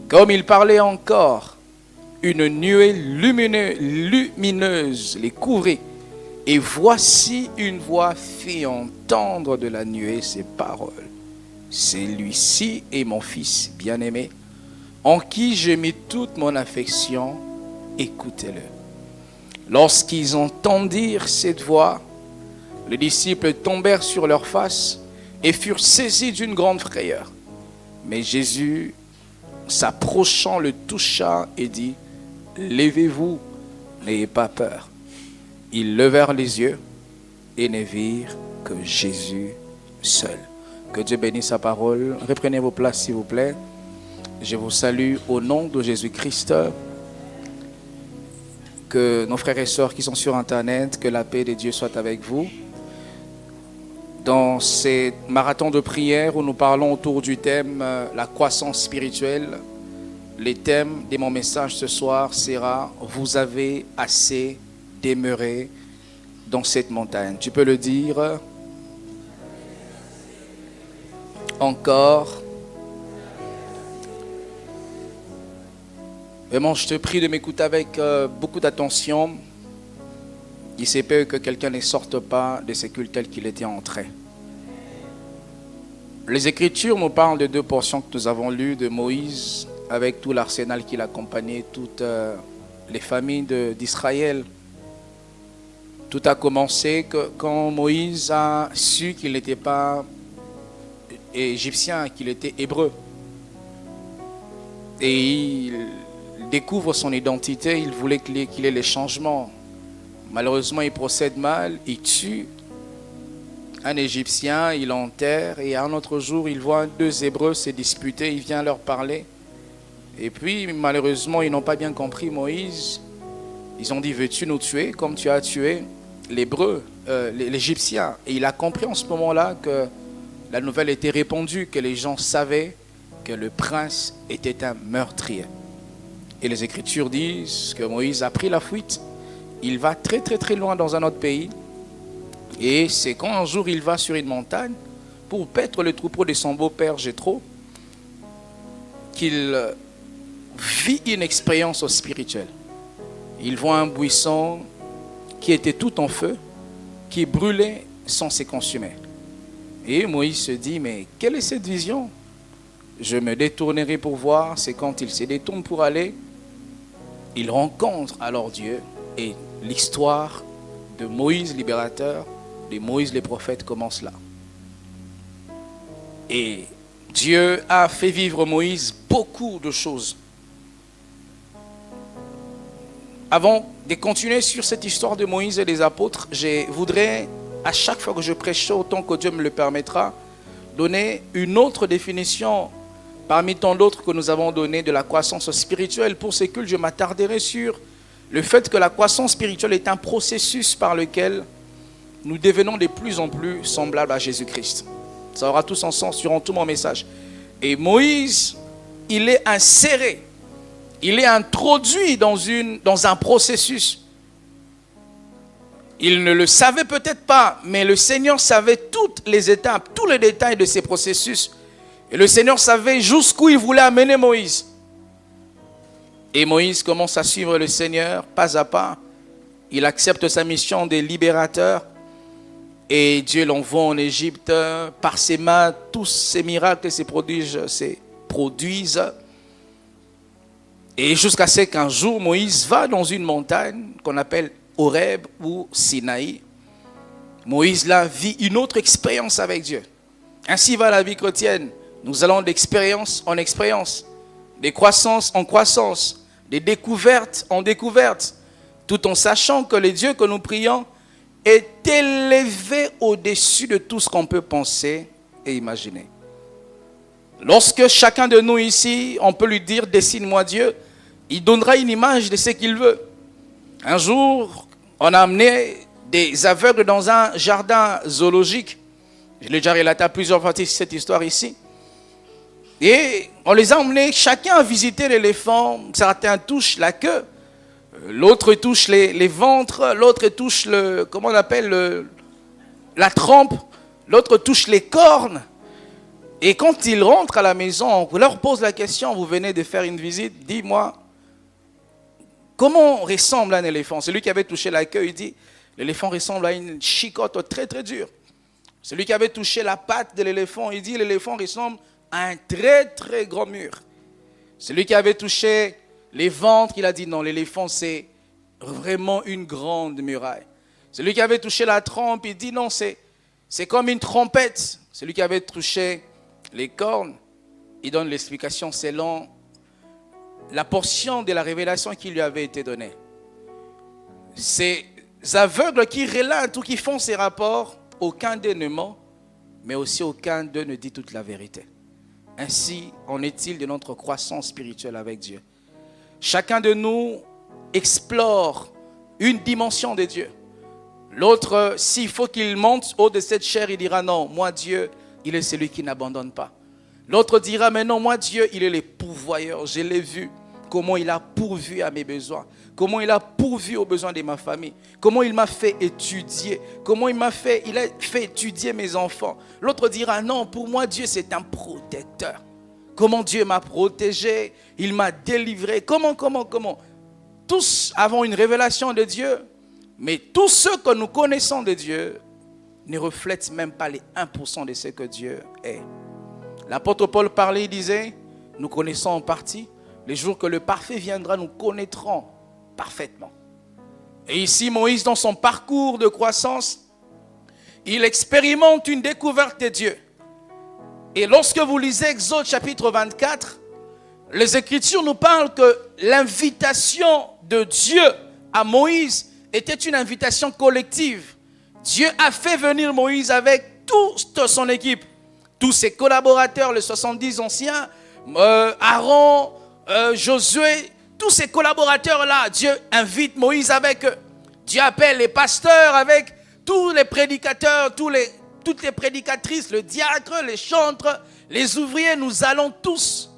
Comme il parlait encore, une nuée lumineuse les couvrait. Et voici une voix fit entendre de la nuée ces paroles. Celui-ci est mon fils bien-aimé, en qui j'ai mis toute mon affection, écoutez-le. Lorsqu'ils entendirent cette voix, les disciples tombèrent sur leurs faces et furent saisis d'une grande frayeur. Mais Jésus, s'approchant, le toucha et dit, « Levez-vous, n'ayez pas peur. » Ils levèrent les yeux et ne virent que Jésus seul. Que Dieu bénisse sa parole. Reprenez vos places, s'il vous plaît. Je vous salue au nom de Jésus-Christ. Que nos frères et sœurs qui sont sur Internet, que la paix de Dieu soit avec vous. Dans ces marathons de prière où nous parlons autour du thème la croissance spirituelle, le thème de mon message ce soir sera « Vous avez assez demeuré dans cette montagne ». Tu peux le dire encore. Vraiment, je te prie de m'écouter avec beaucoup d'attention. Il se peut que quelqu'un ne sorte pas de ce culte tel qu'il était entré. Les Écritures nous parlent de deux portions que nous avons lues de Moïse avec tout l'arsenal qui l'accompagnait, toutes les familles d'Israël. Tout a commencé quand Moïse a su qu'il n'était pas égyptien, qu'il était hébreu. Et il découvre son identité, il voulait qu'il ait les changements. Malheureusement, il procède mal, il tue un Égyptien, il l'enterre, et un autre jour, il voit deux Hébreux se disputer, il vient leur parler. Et puis, malheureusement, ils n'ont pas bien compris Moïse. Ils ont dit, veux-tu nous tuer comme tu as tué l'Hébreu, l'Égyptien? Et il a compris en ce moment-là que la nouvelle était répandue, que les gens savaient que le prince était un meurtrier. Et les Écritures disent que Moïse a pris la fuite. Il va très très très loin dans un autre pays. Et c'est quand un jour il va sur une montagne pour paître le troupeau de son beau-père Jéthro qu'il vit une expérience spirituelle. Il voit un buisson qui était tout en feu, qui brûlait sans se consumer. Et Moïse se dit, mais quelle est cette vision? Je me détournerai pour voir. C'est quand il se détourne pour aller, il rencontre alors Dieu. Et l'histoire de Moïse libérateur, de Moïse les prophètes commence là. Et Dieu a fait vivre Moïse beaucoup de choses. Avant de continuer sur cette histoire de Moïse et des apôtres, je voudrais, à chaque fois que je prêche, autant que Dieu me le permettra, donner une autre définition parmi tant d'autres que nous avons donné de la croissance spirituelle. Pour ce culte, je m'attarderai sur le fait que la croissance spirituelle est un processus par lequel nous devenons de plus en plus semblables à Jésus-Christ. Ça aura tout son sens durant tout mon message. Et Moïse, il est inséré, il est introduit dans un processus. Il ne le savait peut-être pas, mais le Seigneur savait toutes les étapes, tous les détails de ces processus. Et le Seigneur savait jusqu'où il voulait amener Moïse. Et Moïse commence à suivre le Seigneur pas à pas. Il accepte sa mission de libérateur. Et Dieu l'envoie en Égypte. Par ses mains, tous ces miracles et ces prodiges se produisent. Et jusqu'à ce qu'un jour, Moïse va dans une montagne qu'on appelle Horeb ou Sinaï. Moïse là vit une autre expérience avec Dieu. Ainsi va la vie chrétienne. Nous allons d'expérience en expérience, de croissance en croissance, de découverte en découverte, tout en sachant que le Dieu que nous prions est élevé au-dessus de tout ce qu'on peut penser et imaginer. Lorsque chacun de nous ici, on peut lui dire « Dessine-moi Dieu », il donnera une image de ce qu'il veut. Un jour, on a amené des aveugles dans un jardin zoologique. Je l'ai déjà relaté à plusieurs fois cette histoire ici. Et on les a emmenés, chacun a visité l'éléphant. Certains touchent la queue, l'autre touche les ventres, l'autre touche la trempe, l'autre touche les cornes. Et quand ils rentrent à la maison, on leur pose la question, vous venez de faire une visite, dis-moi, comment ressemble un éléphant? Celui qui avait touché la queue, il dit, l'éléphant ressemble à une chicotte très très dure. Celui qui avait touché la patte de l'éléphant, il dit, l'éléphant ressemble à un très très grand mur. Celui qui avait touché les ventres, il a dit, non, l'éléphant c'est vraiment une grande muraille. Celui qui avait touché la trompe, il dit, non, c'est comme une trompette. Celui qui avait touché les cornes, il donne l'explication selon la portion de la révélation qui lui avait été donnée. Ces aveugles qui relatent ou qui font ces rapports, aucun d'eux ne ment, mais aussi aucun d'eux ne dit toute la vérité. Ainsi en est-il de notre croissance spirituelle avec Dieu. Chacun de nous explore une dimension de Dieu. L'autre, s'il faut qu'il monte haut de cette chair, il dira non, moi Dieu, il est celui qui n'abandonne pas. L'autre dira, mais non, moi Dieu, il est le pourvoyeur. Je l'ai vu, comment il a pourvu à mes besoins. Comment il a pourvu aux besoins de ma famille. Comment il m'a fait étudier. Comment il a fait étudier mes enfants. L'autre dira, non, pour moi Dieu c'est un protecteur. Comment Dieu m'a protégé, il m'a délivré. Comment. Tous avons une révélation de Dieu, mais tous ceux que nous connaissons de Dieu ne reflètent même pas les 1% de ce que Dieu est. L'apôtre Paul parlait, il disait, nous connaissons en partie, les jours que le parfait viendra, nous connaîtrons parfaitement. Et ici, Moïse, dans son parcours de croissance, il expérimente une découverte de Dieu. Et lorsque vous lisez Exode chapitre 24, les Écritures nous parlent que l'invitation de Dieu à Moïse était une invitation collective. Dieu a fait venir Moïse avec toute son équipe, tous ses collaborateurs, les 70 anciens, Aaron, Josué, tous ces collaborateurs-là, Dieu invite Moïse avec eux. Dieu appelle les pasteurs avec tous les prédicateurs, toutes les prédicatrices, le diacre, les chantres, les ouvriers. Nous allons tous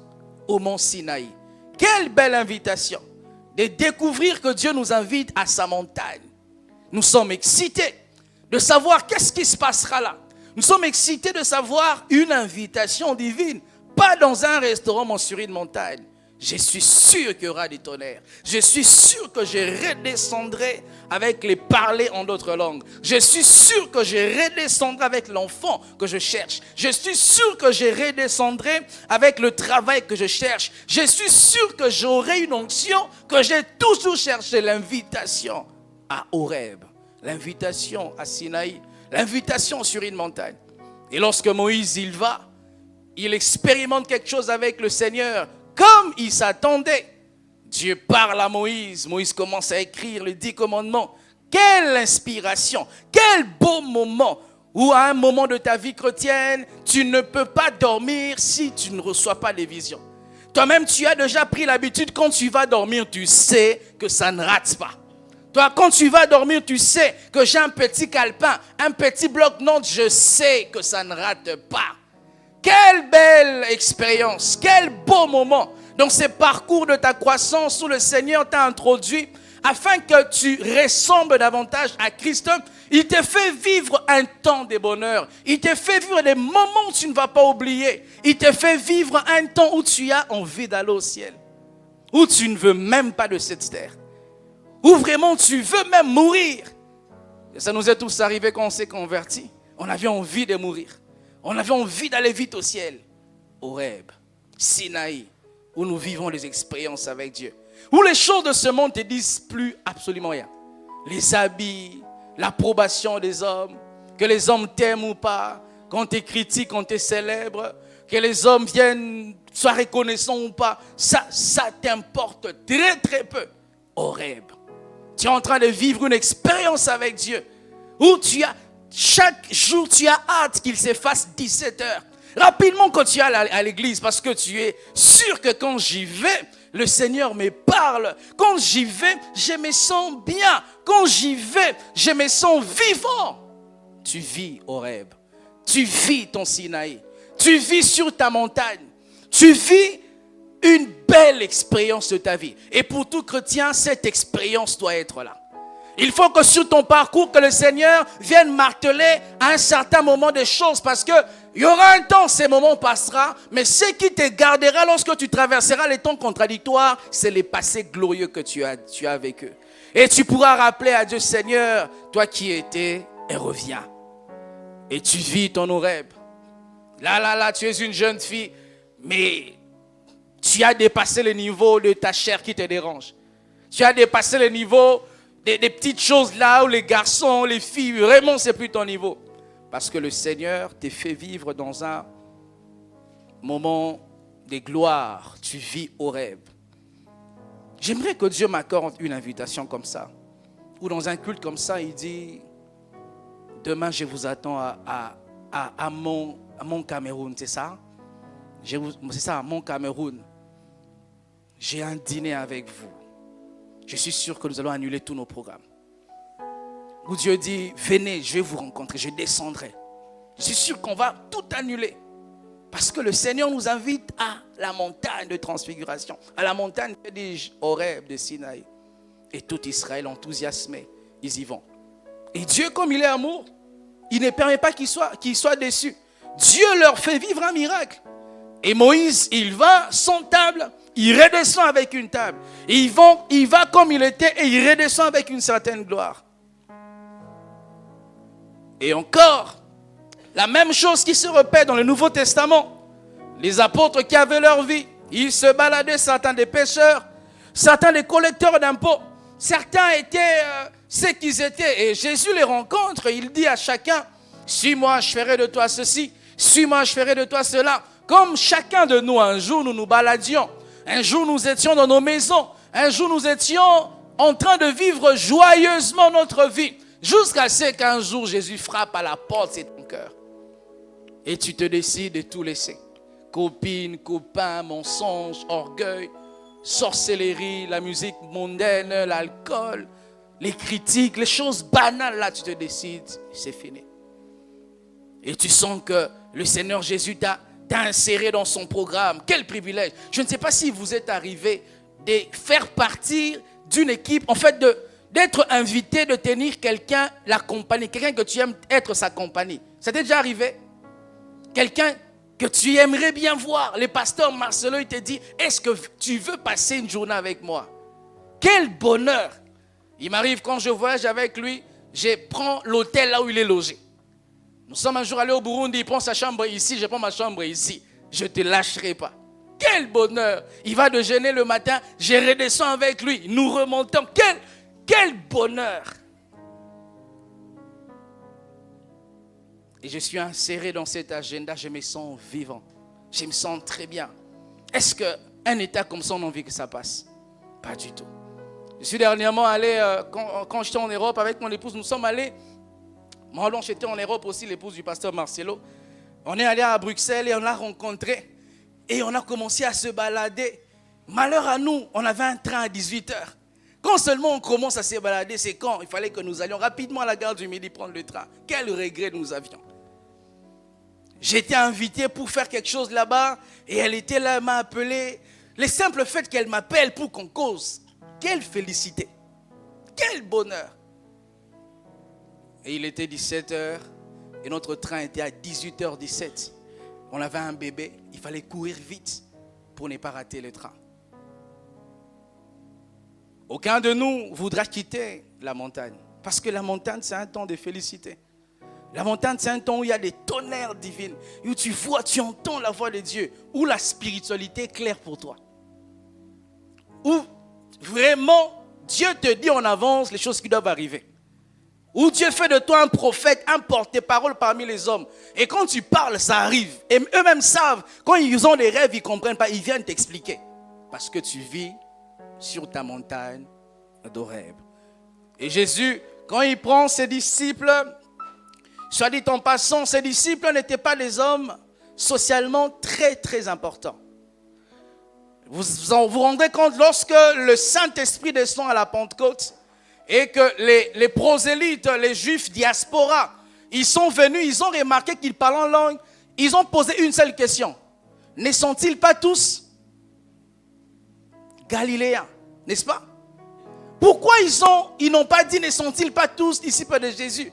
au mont Sinaï. Quelle belle invitation de découvrir que Dieu nous invite à sa montagne. Nous sommes excités de savoir qu'est-ce qui se passera là. Nous sommes excités de savoir une invitation divine, pas dans un restaurant mais sur une montagne. Je suis sûr qu'il y aura du tonnerre. Je suis sûr que je redescendrai avec les parler en d'autres langues. Je suis sûr que je redescendrai avec l'enfant que je cherche. Je suis sûr que je redescendrai avec le travail que je cherche. Je suis sûr que j'aurai une onction que j'ai toujours cherché, l'invitation à Horeb, l'invitation à Sinaï, l'invitation sur une montagne. Et lorsque Moïse il va, il expérimente quelque chose avec le Seigneur. Comme il s'attendait, Dieu parle à Moïse. Moïse commence à écrire les 10 commandements. Quelle inspiration, quel beau moment où à un moment de ta vie chrétienne, tu ne peux pas dormir si tu ne reçois pas les visions. Toi-même, tu as déjà pris l'habitude, quand tu vas dormir, tu sais que ça ne rate pas. Toi, quand tu vas dormir, tu sais que j'ai un petit calepin, un petit bloc-notes, je sais que ça ne rate pas. Quelle belle expérience, quel beau moment dans ces parcours de ta croissance où le Seigneur t'a introduit afin que tu ressembles davantage à Christ. Il te fait vivre un temps de bonheur. Il te fait vivre des moments où tu ne vas pas oublier. Il te fait vivre un temps où tu as envie d'aller au ciel. Où tu ne veux même pas de cette terre. Où vraiment tu veux même mourir. Et ça nous est tous arrivé quand on s'est convertis. On avait envie de mourir. On avait envie d'aller vite au ciel. Horeb, Sinaï, où nous vivons les expériences avec Dieu. Où les choses de ce monde ne te disent plus absolument rien. Les habits, l'approbation des hommes, que les hommes t'aiment ou pas, qu'on te critique, qu'on te célèbre, que les hommes viennent, soient reconnaissants ou pas, ça t'importe très très peu. Horeb, tu es en train de vivre une expérience avec Dieu, où chaque jour, tu as hâte qu'il se fasse 17 heures. Rapidement quand tu es à l'église, parce que tu es sûr que quand j'y vais, le Seigneur me parle. Quand j'y vais, je me sens bien. Quand j'y vais, je me sens vivant. Tu vis Horeb. Tu vis ton Sinaï. Tu vis sur ta montagne. Tu vis une belle expérience de ta vie. Et pour tout chrétien, cette expérience doit être là. Il faut que sur ton parcours, que le Seigneur vienne marteler à un certain moment des choses, parce que il y aura un temps, ces moments passeront, mais ce qui te gardera lorsque tu traverseras les temps contradictoires, c'est les passés glorieux que tu as avec eux. Et tu pourras rappeler à Dieu, Seigneur, toi qui étais, et reviens. Et tu vis ton Horeb. Là, tu es une jeune fille, mais tu as dépassé le niveau de ta chair qui te dérange. Tu as dépassé le niveau des petites choses là où les garçons, les filles, vraiment c'est plus ton niveau. Parce que le Seigneur t'a fait vivre dans un moment de gloire. Tu vis au rêve. J'aimerais que Dieu m'accorde une invitation comme ça. Ou dans un culte comme ça, il dit, demain je vous attends à Mont Cameroun, c'est ça? C'est ça, à Mont Cameroun. J'ai un dîner avec vous. Je suis sûr que nous allons annuler tous nos programmes. Où Dieu dit, venez, je vais vous rencontrer, je descendrai. Je suis sûr qu'on va tout annuler. Parce que le Seigneur nous invite à la montagne de transfiguration, à la montagne de Horeb, de Sinaï. Et tout Israël enthousiasmé, ils y vont. Et Dieu, comme il est amour, il ne permet pas qu'ils soient déçus. Dieu leur fait vivre un miracle. Et Moïse, il va sans table, il redescend avec une table. Et il va comme il était et il redescend avec une certaine gloire. Et encore, la même chose qui se répète dans le Nouveau Testament. Les apôtres qui avaient leur vie, ils se baladaient, certains des pêcheurs, certains des collecteurs d'impôts. Certains étaient ce qu'ils étaient. Et Jésus les rencontre, il dit à chacun, suis-moi, je ferai de toi ceci, suis-moi, je ferai de toi cela. Comme chacun de nous, un jour, nous nous baladions. Un jour, nous étions dans nos maisons. Un jour, nous étions en train de vivre joyeusement notre vie. Jusqu'à ce qu'un jour, Jésus frappe à la porte de ton cœur. Et tu te décides de tout laisser. Copine, copain, mensonge, orgueil, sorcellerie, la musique mondaine, l'alcool, les critiques, les choses banales. Là, tu te décides, c'est fini. Et tu sens que le Seigneur Jésus t'a inséré dans son programme. Quel privilège. Je ne sais pas si vous êtes arrivé de faire partie d'une équipe, en fait, d'être invité, de tenir quelqu'un la compagnie, quelqu'un que tu aimes être sa compagnie. Ça t'est déjà arrivé? Quelqu'un que tu aimerais bien voir. Le pasteur Marcelo, il te dit, est-ce que tu veux passer une journée avec moi? Quel bonheur! Il m'arrive quand je voyage avec lui, je prends l'hôtel là où il est logé. Nous sommes un jour allés au Burundi, il prend sa chambre ici, je prends ma chambre ici. Je ne te lâcherai pas. Quel bonheur! Il va déjeuner le matin, je redescends avec lui, nous remontons. Quel bonheur! Et je suis inséré dans cet agenda, je me sens vivant. Je me sens très bien. Est-ce qu'un état comme ça, on a envie que ça passe? Pas du tout. Je suis dernièrement allé, quand j'étais en Europe avec mon épouse, nous sommes allés, moi j'étais en Europe aussi, l'épouse du pasteur Marcelo. On est allé à Bruxelles et on l'a rencontré. Et on a commencé à se balader. Malheur à nous, on avait un train à 18h. Quand seulement on commence à se balader, c'est quand il fallait que nous allions rapidement à la gare du Midi prendre le train. Quel regret nous avions. J'étais invité pour faire quelque chose là-bas et elle était là, elle m'a appelé. Le simple fait qu'elle m'appelle pour qu'on cause, quelle félicité, quel bonheur. Et il était 17h et notre train était à 18h17. On avait un bébé, il fallait courir vite pour ne pas rater le train. Aucun de nous voudra quitter la montagne. Parce que la montagne, c'est un temps de félicité. La montagne, c'est un temps où il y a des tonnerres divines. Où tu vois, tu entends la voix de Dieu. Où la spiritualité est claire pour toi. Où vraiment, Dieu te dit en avance les choses qui doivent arriver. Où Dieu fait de toi un prophète, un porte-parole parmi les hommes. Et quand tu parles, ça arrive. Et eux-mêmes savent, quand ils ont des rêves, ils ne comprennent pas. Ils viennent t'expliquer. Parce que tu vis sur ta montagne d'Horeb. Et Jésus, quand il prend ses disciples, soit dit en passant, ses disciples n'étaient pas des hommes socialement très très importants. Vous vous rendrez compte lorsque le Saint-Esprit descend à la Pentecôte et que les prosélytes, les juifs diaspora, ils sont venus, ils ont remarqué qu'ils parlent en langue, ils ont posé une seule question. Ne sont-ils pas tous Galiléens, n'est-ce pas? Pourquoi ils n'ont pas dit, ne sont-ils pas tous disciples de Jésus?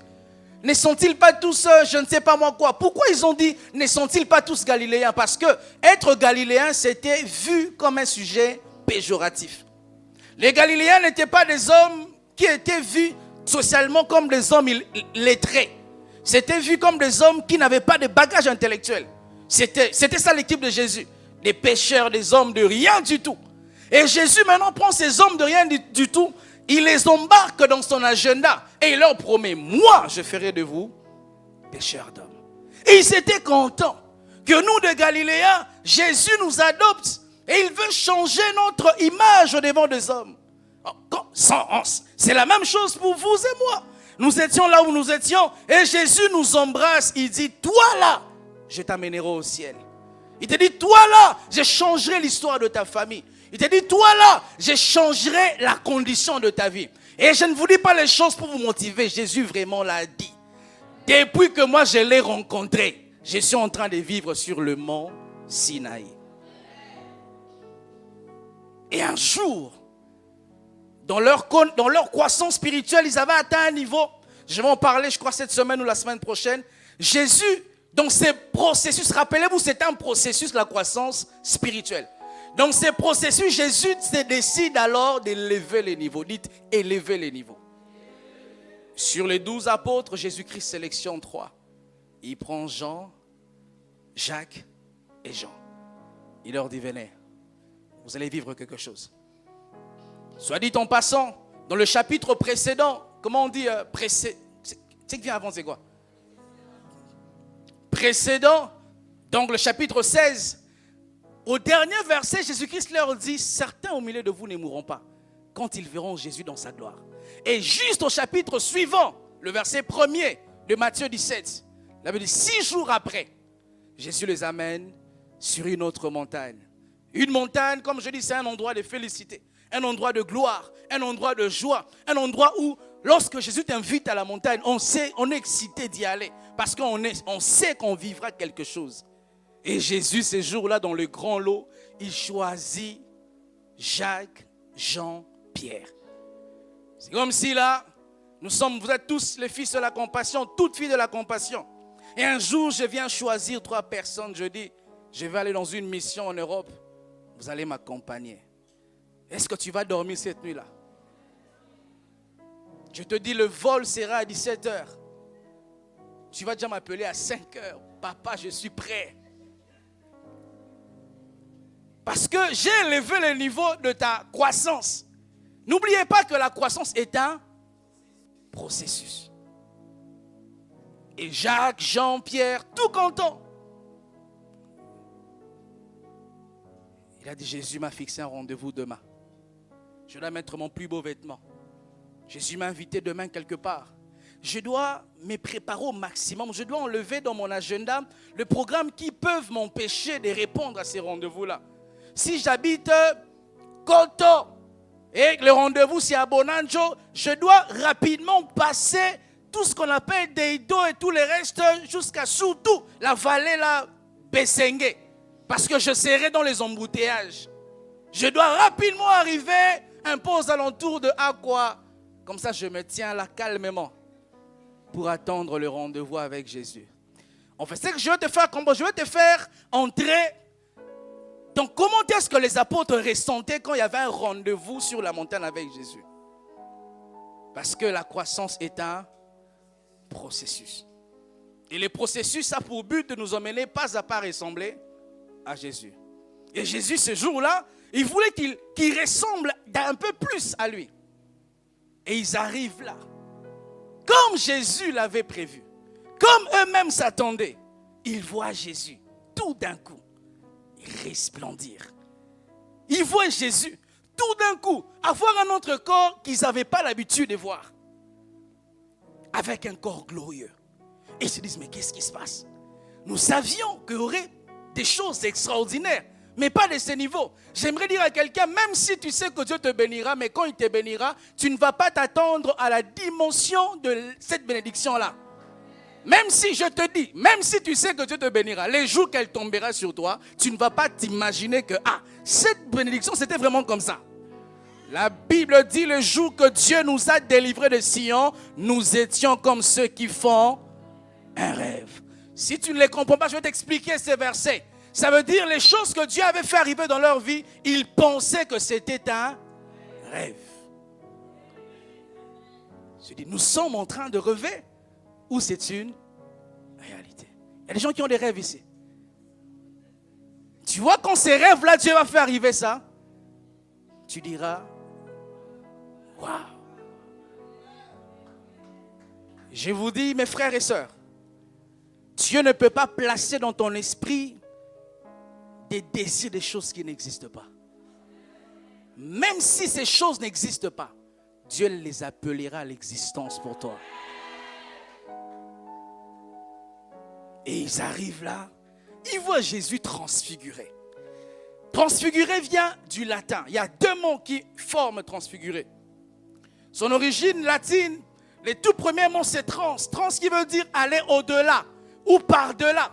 Ne sont-ils pas tous, je ne sais pas moi quoi? Pourquoi ils ont dit, ne sont-ils pas tous galiléens? Parce que être galiléen, c'était vu comme un sujet péjoratif. Les Galiléens n'étaient pas des hommes qui étaient vus socialement comme des hommes lettrés. C'était vu comme des hommes qui n'avaient pas de bagage intellectuel. C'était ça l'équipe de Jésus. Des pécheurs, des hommes de rien du tout. Et Jésus maintenant prend ces hommes de rien du tout, il les embarque dans son agenda et il leur promet, moi je ferai de vous pécheurs d'hommes. Et ils étaient contents que nous de Galiléens, Jésus nous adopte et il veut changer notre image au devant des hommes. C'est la même chose pour vous et moi. Nous étions là où nous étions et Jésus nous embrasse. Il dit, toi là, je t'amènerai au ciel. Il te dit, toi là, je changerai l'histoire de ta famille. Il te dit, toi là, je changerai la condition de ta vie. Et je ne vous dis pas les choses pour vous motiver. Jésus vraiment l'a dit. Depuis que moi je l'ai rencontré, je suis en train de vivre sur le mont Sinaï. Et un jour, dans leur croissance spirituelle, ils avaient atteint un niveau. Je vais en parler, je crois, cette semaine ou la semaine prochaine. Jésus, dans ces processus, rappelez-vous, c'est un processus, la croissance spirituelle. Dans ces processus, Jésus se décide alors d'élever les niveaux. Dites, élever les niveaux. Sur les 12 apôtres, Jésus-Christ sélectionne 3. Il prend Jean, Jacques et Jean. Il leur dit, venez, vous allez vivre quelque chose. Soit dit en passant, dans le chapitre précédent, comment on dit c'est qui vient avant, c'est quoi? Précédent, donc le chapitre 16, au dernier verset, Jésus-Christ leur dit, certains au milieu de vous ne mourront pas quand ils verront Jésus dans sa gloire. Et juste au chapitre suivant, le verset 1er de Matthieu 17, la Bible dit, 6 jours après, Jésus les amène sur une autre montagne. Une montagne, comme je dis, c'est un endroit de félicité, un endroit de gloire, un endroit de joie, un endroit où, lorsque Jésus t'invite à la montagne, on est excité d'y aller, parce qu'on sait qu'on vivra quelque chose. Et Jésus, ces jours-là, dans le grand lot, il choisit Jacques, Jean, Pierre. C'est comme si là, vous êtes tous les fils de la compassion, toutes filles de la compassion. Et un jour, je viens choisir 3 personnes. Je dis, je vais aller dans une mission en Europe. Vous allez m'accompagner. Est-ce que tu vas dormir cette nuit-là? Je te dis, le vol sera à 17h. Tu vas déjà m'appeler à 5h. Papa, je suis prêt. Parce que j'ai élevé le niveau de ta croissance. N'oubliez pas que la croissance est un processus. Et Jacques, Jean, Pierre, tout content. Il a dit, Jésus m'a fixé un rendez-vous demain. Je dois mettre mon plus beau vêtement. Jésus m'a invité demain quelque part. Je dois me préparer au maximum. Je dois enlever dans mon agenda le programme qui peuvent m'empêcher de répondre à ces rendez-vous-là. Si j'habite Koto et le rendez-vous c'est à Bonanjo, je dois rapidement passer tout ce qu'on appelle Deido et tout le reste jusqu'à surtout la vallée là, Bessengue. Parce que je serai dans les embouteillages. Je dois rapidement arriver un peu aux alentours de Aqua. Comme ça, je me tiens là calmement pour attendre le rendez-vous avec Jésus. En fait, c'est que je vais te faire combat. Je vais te faire entrer. Donc, comment est-ce que les apôtres ressentaient quand il y avait un rendez-vous sur la montagne avec Jésus? Parce que la croissance est un processus. Et le processus a pour but de nous emmener pas à pas ressembler à Jésus. Et Jésus, ce jour-là, il voulait qu'il ressemble un peu plus à lui. Et ils arrivent là. Comme Jésus l'avait prévu. Comme eux-mêmes s'attendaient. Ils voient Jésus tout d'un coup resplendir. Ils voient Jésus tout d'un coup avoir un autre corps qu'ils n'avaient pas l'habitude de voir. Avec un corps glorieux. Et ils se disent, mais qu'est-ce qui se passe? Nous savions qu'il y aurait des choses extraordinaires, mais pas de ce niveau. J'aimerais dire à quelqu'un, même si tu sais que Dieu te bénira, mais quand il te bénira, tu ne vas pas t'attendre à la dimension de cette bénédiction-là. Même si je te dis, même si tu sais que Dieu te bénira, les jours qu'elle tombera sur toi, tu ne vas pas t'imaginer que cette bénédiction, c'était vraiment comme ça. La Bible dit le jour que Dieu nous a délivrés de Sion, nous étions comme ceux qui font un rêve. Si tu ne les comprends pas, je vais t'expliquer ces versets. Ça veut dire les choses que Dieu avait fait arriver dans leur vie, ils pensaient que c'était un rêve. Je dis, nous sommes en train de rêver ou c'est une réalité. Il y a des gens qui ont des rêves ici. Tu vois, quand ces rêves-là, Dieu va faire arriver ça, tu diras, waouh. Je vous dis, mes frères et sœurs, Dieu ne peut pas placer dans ton esprit des désirs, des choses qui n'existent pas. Même si ces choses n'existent pas, Dieu les appellera à l'existence pour toi. Et ils arrivent là, ils voient Jésus transfiguré. Transfiguré vient du latin. Il y a deux mots qui forment transfiguré. Son origine latine, les tout premiers mots c'est trans. Trans qui veut dire aller au-delà ou par-delà.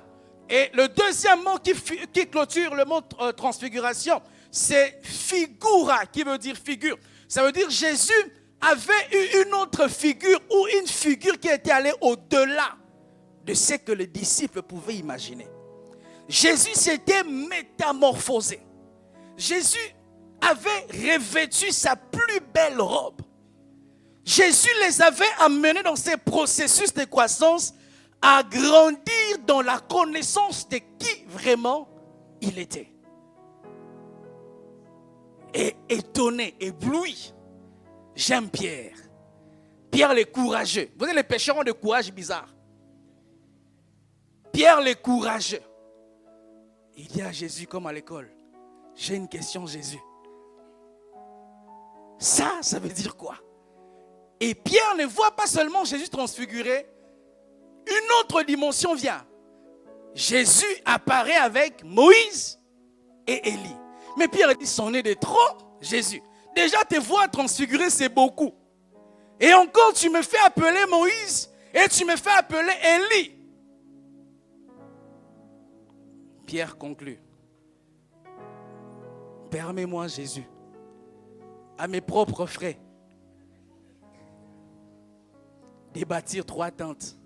Et le deuxième mot qui clôture le mot transfiguration, c'est figura qui veut dire figure. Ça veut dire Jésus avait eu une autre figure ou une figure qui était allée au-delà de ce que les disciples pouvaient imaginer. Jésus s'était métamorphosé. Jésus avait revêtu sa plus belle robe. Jésus les avait amenés dans ces processus de croissance à grandir dans la connaissance de qui vraiment il était. Et étonné, ébloui, j'aime Pierre. Pierre le courageux. Vous savez, les pécheurs ont de courage bizarre. Pierre le courageux. Il dit à Jésus comme à l'école, j'ai une question Jésus. Ça veut dire quoi? Et Pierre ne voit pas seulement Jésus transfiguré, une autre dimension vient. Jésus apparaît avec Moïse et Élie. Mais Pierre dit, c'en est de trop, Jésus. Déjà te voir transfiguré, c'est beaucoup. Et encore, tu me fais appeler Moïse et tu me fais appeler Élie. Pierre conclut. Permets-moi, Jésus, à mes propres frais, de bâtir 3 tentes.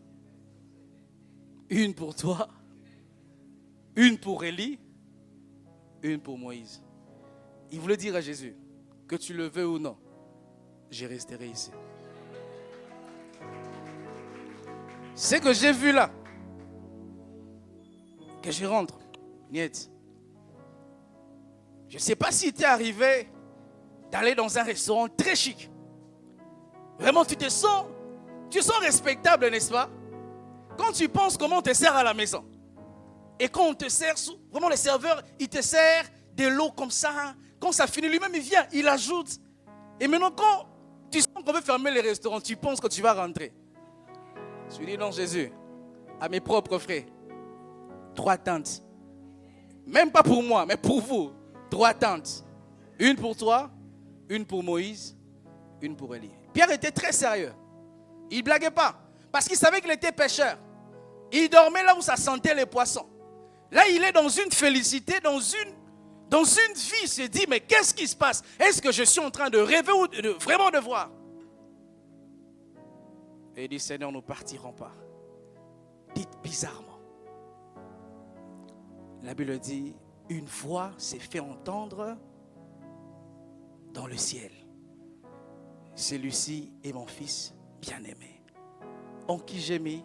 Une pour toi, une pour Élie, une pour Moïse. Il voulait dire à Jésus, que tu le veux ou non, je resterai ici. Ce que j'ai vu là, que je rentre, niet. Je ne sais pas si tu es arrivé d'aller dans un restaurant très chic. Vraiment, tu sens respectable, n'est-ce pas? Quand tu penses comment on te sert à la maison. Et quand on te sert, vraiment le serveur, il te sert de l'eau comme ça. Quand ça finit, lui-même il vient, il ajoute. Et maintenant quand tu sens qu'on veut fermer les restaurants, tu penses que tu vas rentrer. Je lui dis non Jésus, à mes propres frais, 3 tentes. Même pas pour moi, mais pour vous. 3 tentes. Une pour toi, une pour Moïse, une pour Élie. Pierre était très sérieux. Il ne blaguait pas. Parce qu'il savait qu'il était pêcheur. Il dormait là où ça sentait les poissons. Là, il est dans une félicité, dans une vie. Il se dit, mais qu'est-ce qui se passe? Est-ce que je suis en train de rêver ou vraiment de voir? Et il dit, Seigneur, nous ne partirons pas. Dites bizarrement. La Bible dit, une voix s'est fait entendre dans le ciel. Celui-ci est mon fils bien-aimé, en qui j'ai mis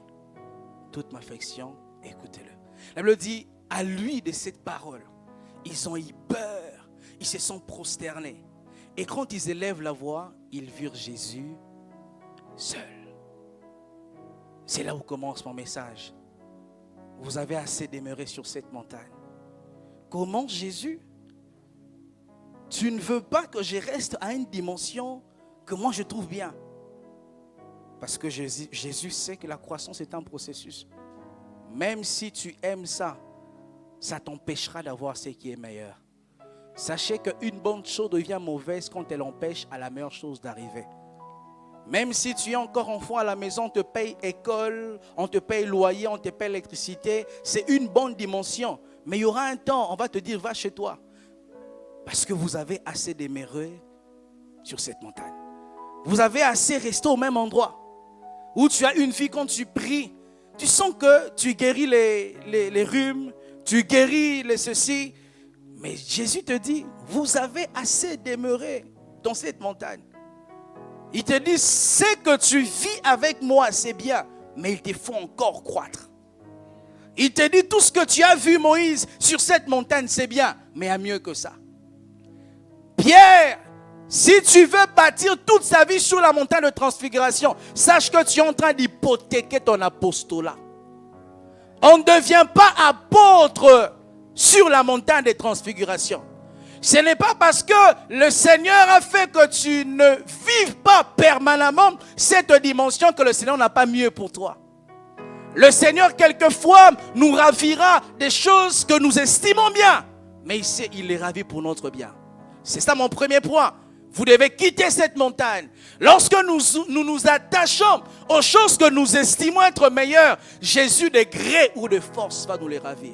toute ma affection, écoutez-le. La Bible dit, à lui de cette parole, ils ont eu peur, ils se sont prosternés. Et quand ils élèvent la voix, ils virent Jésus seul. C'est là où commence mon message. Vous avez assez demeuré sur cette montagne. Comment Jésus? Tu ne veux pas que je reste à une dimension que moi je trouve bien. Parce que Jésus sait que la croissance est un processus. Même si tu aimes ça, ça t'empêchera d'avoir ce qui est meilleur. Sachez qu'une bonne chose devient mauvaise quand elle empêche à la meilleure chose d'arriver. Même si tu es encore enfant à la maison, on te paye école, on te paye loyer, on te paye électricité, c'est une bonne dimension. Mais il y aura un temps, on va te dire, va chez toi. Parce que vous avez assez demeuré sur cette montagne. Vous avez assez resté au même endroit où tu as une vie quand tu pries. Tu sens que tu guéris les rhumes, tu guéris les ceci. Mais Jésus te dit, vous avez assez demeuré dans cette montagne. Il te dit, ce que tu vis avec moi, c'est bien, mais il te faut encore croître. Il te dit, tout ce que tu as vu, Moïse, sur cette montagne, c'est bien, mais il y a mieux que ça. Pierre, si tu veux bâtir toute sa vie sur la montagne de transfiguration, sache que tu es en train d'hypothéquer ton apostolat. On ne devient pas apôtre sur la montagne de transfiguration. Ce n'est pas parce que le Seigneur a fait que tu ne vives pas permanemment cette dimension que le Seigneur n'a pas mieux pour toi. Le Seigneur, quelquefois, nous ravira des choses que nous estimons bien. Mais il sait, il les ravit pour notre bien. C'est ça mon premier point. Vous devez quitter cette montagne. Lorsque nous attachons aux choses que nous estimons être meilleures, Jésus, de gré ou de force, va nous les ravir.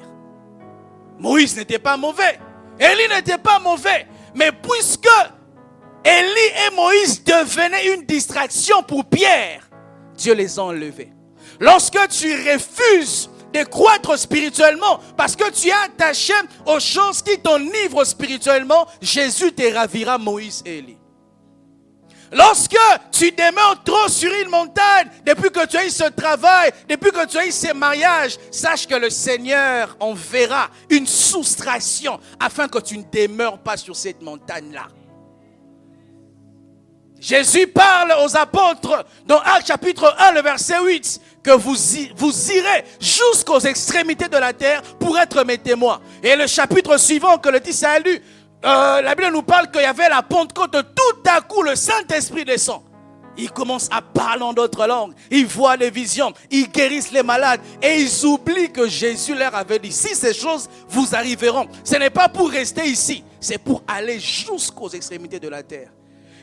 Moïse n'était pas mauvais. Élie n'était pas mauvais. Mais puisque Élie et Moïse devenaient une distraction pour Pierre, Dieu les a enlevés. Lorsque tu refuses de croître spirituellement parce que tu es attaché aux choses qui t'enivrent spirituellement, Jésus te ravira Moïse et Élie. Lorsque tu demeures trop sur une montagne, depuis que tu as eu ce travail, depuis que tu as eu ce mariage, sache que le Seigneur enverra une soustraction afin que tu ne demeures pas sur cette montagne-là. Jésus parle aux apôtres dans Actes chapitre 1, le verset 8, que vous irez jusqu'aux extrémités de la terre pour être mes témoins. Et le chapitre suivant que le dit a lu, la Bible nous parle qu'il y avait la Pentecôte, tout à coup le Saint-Esprit descend. Ils commencent à parler en d'autres langues, ils voient les visions, ils guérissent les malades et ils oublient que Jésus leur avait dit, si ces choses vous arriveront, ce n'est pas pour rester ici, c'est pour aller jusqu'aux extrémités de la terre.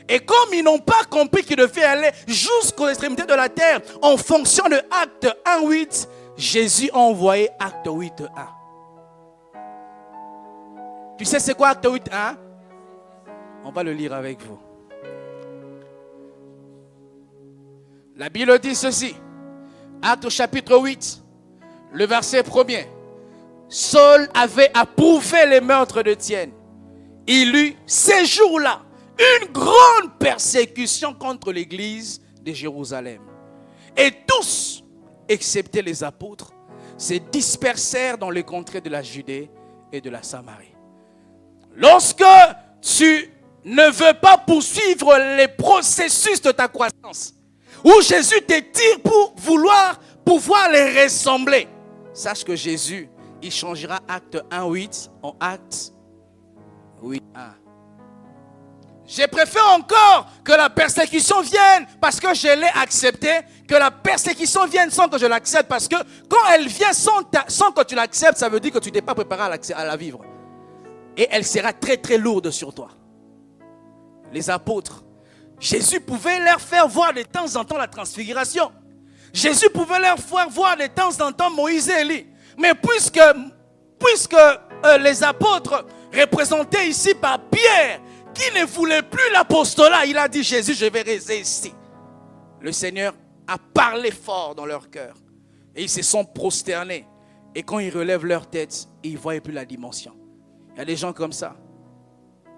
Et comme ils n'ont pas compris qu'ils devaient aller jusqu'aux extrémités de la terre, en fonction de Acte 1.8, Jésus a envoyé Acte 8.1. Tu sais c'est quoi Acte 8.1? On va le lire avec vous. La Bible dit ceci. Acte chapitre 8, le verset 1er. Saul avait approuvé les meurtres d'Étienne. Il eut ces jours-là une grande persécution contre l'église de Jérusalem. Et tous, excepté les apôtres, se dispersèrent dans les contrées de la Judée et de la Samarie. Lorsque tu ne veux pas poursuivre les processus de ta croissance, où Jésus te tire pour pouvoir les ressembler, sache que Jésus, il changera Acte 1.8 en Acte 8.1. Je préfère encore que la persécution vienne parce que je l'ai acceptée, que la persécution vienne sans que je l'accepte, parce que quand elle vient sans que tu l'acceptes, ça veut dire que tu n'es pas préparé à la vivre. Et elle sera très très lourde sur toi. Les apôtres, Jésus pouvait leur faire voir de temps en temps la transfiguration. Jésus pouvait leur faire voir de temps en temps Moïse et Élie. Mais puisque les apôtres représentés ici par Pierre, qui ne voulait plus l'apostolat, il a dit, Jésus, je vais rester ici. Le Seigneur a parlé fort dans leur cœur. Et ils se sont prosternés. Et quand ils relèvent leur tête, ils ne voyaient plus la dimension. Il y a des gens comme ça.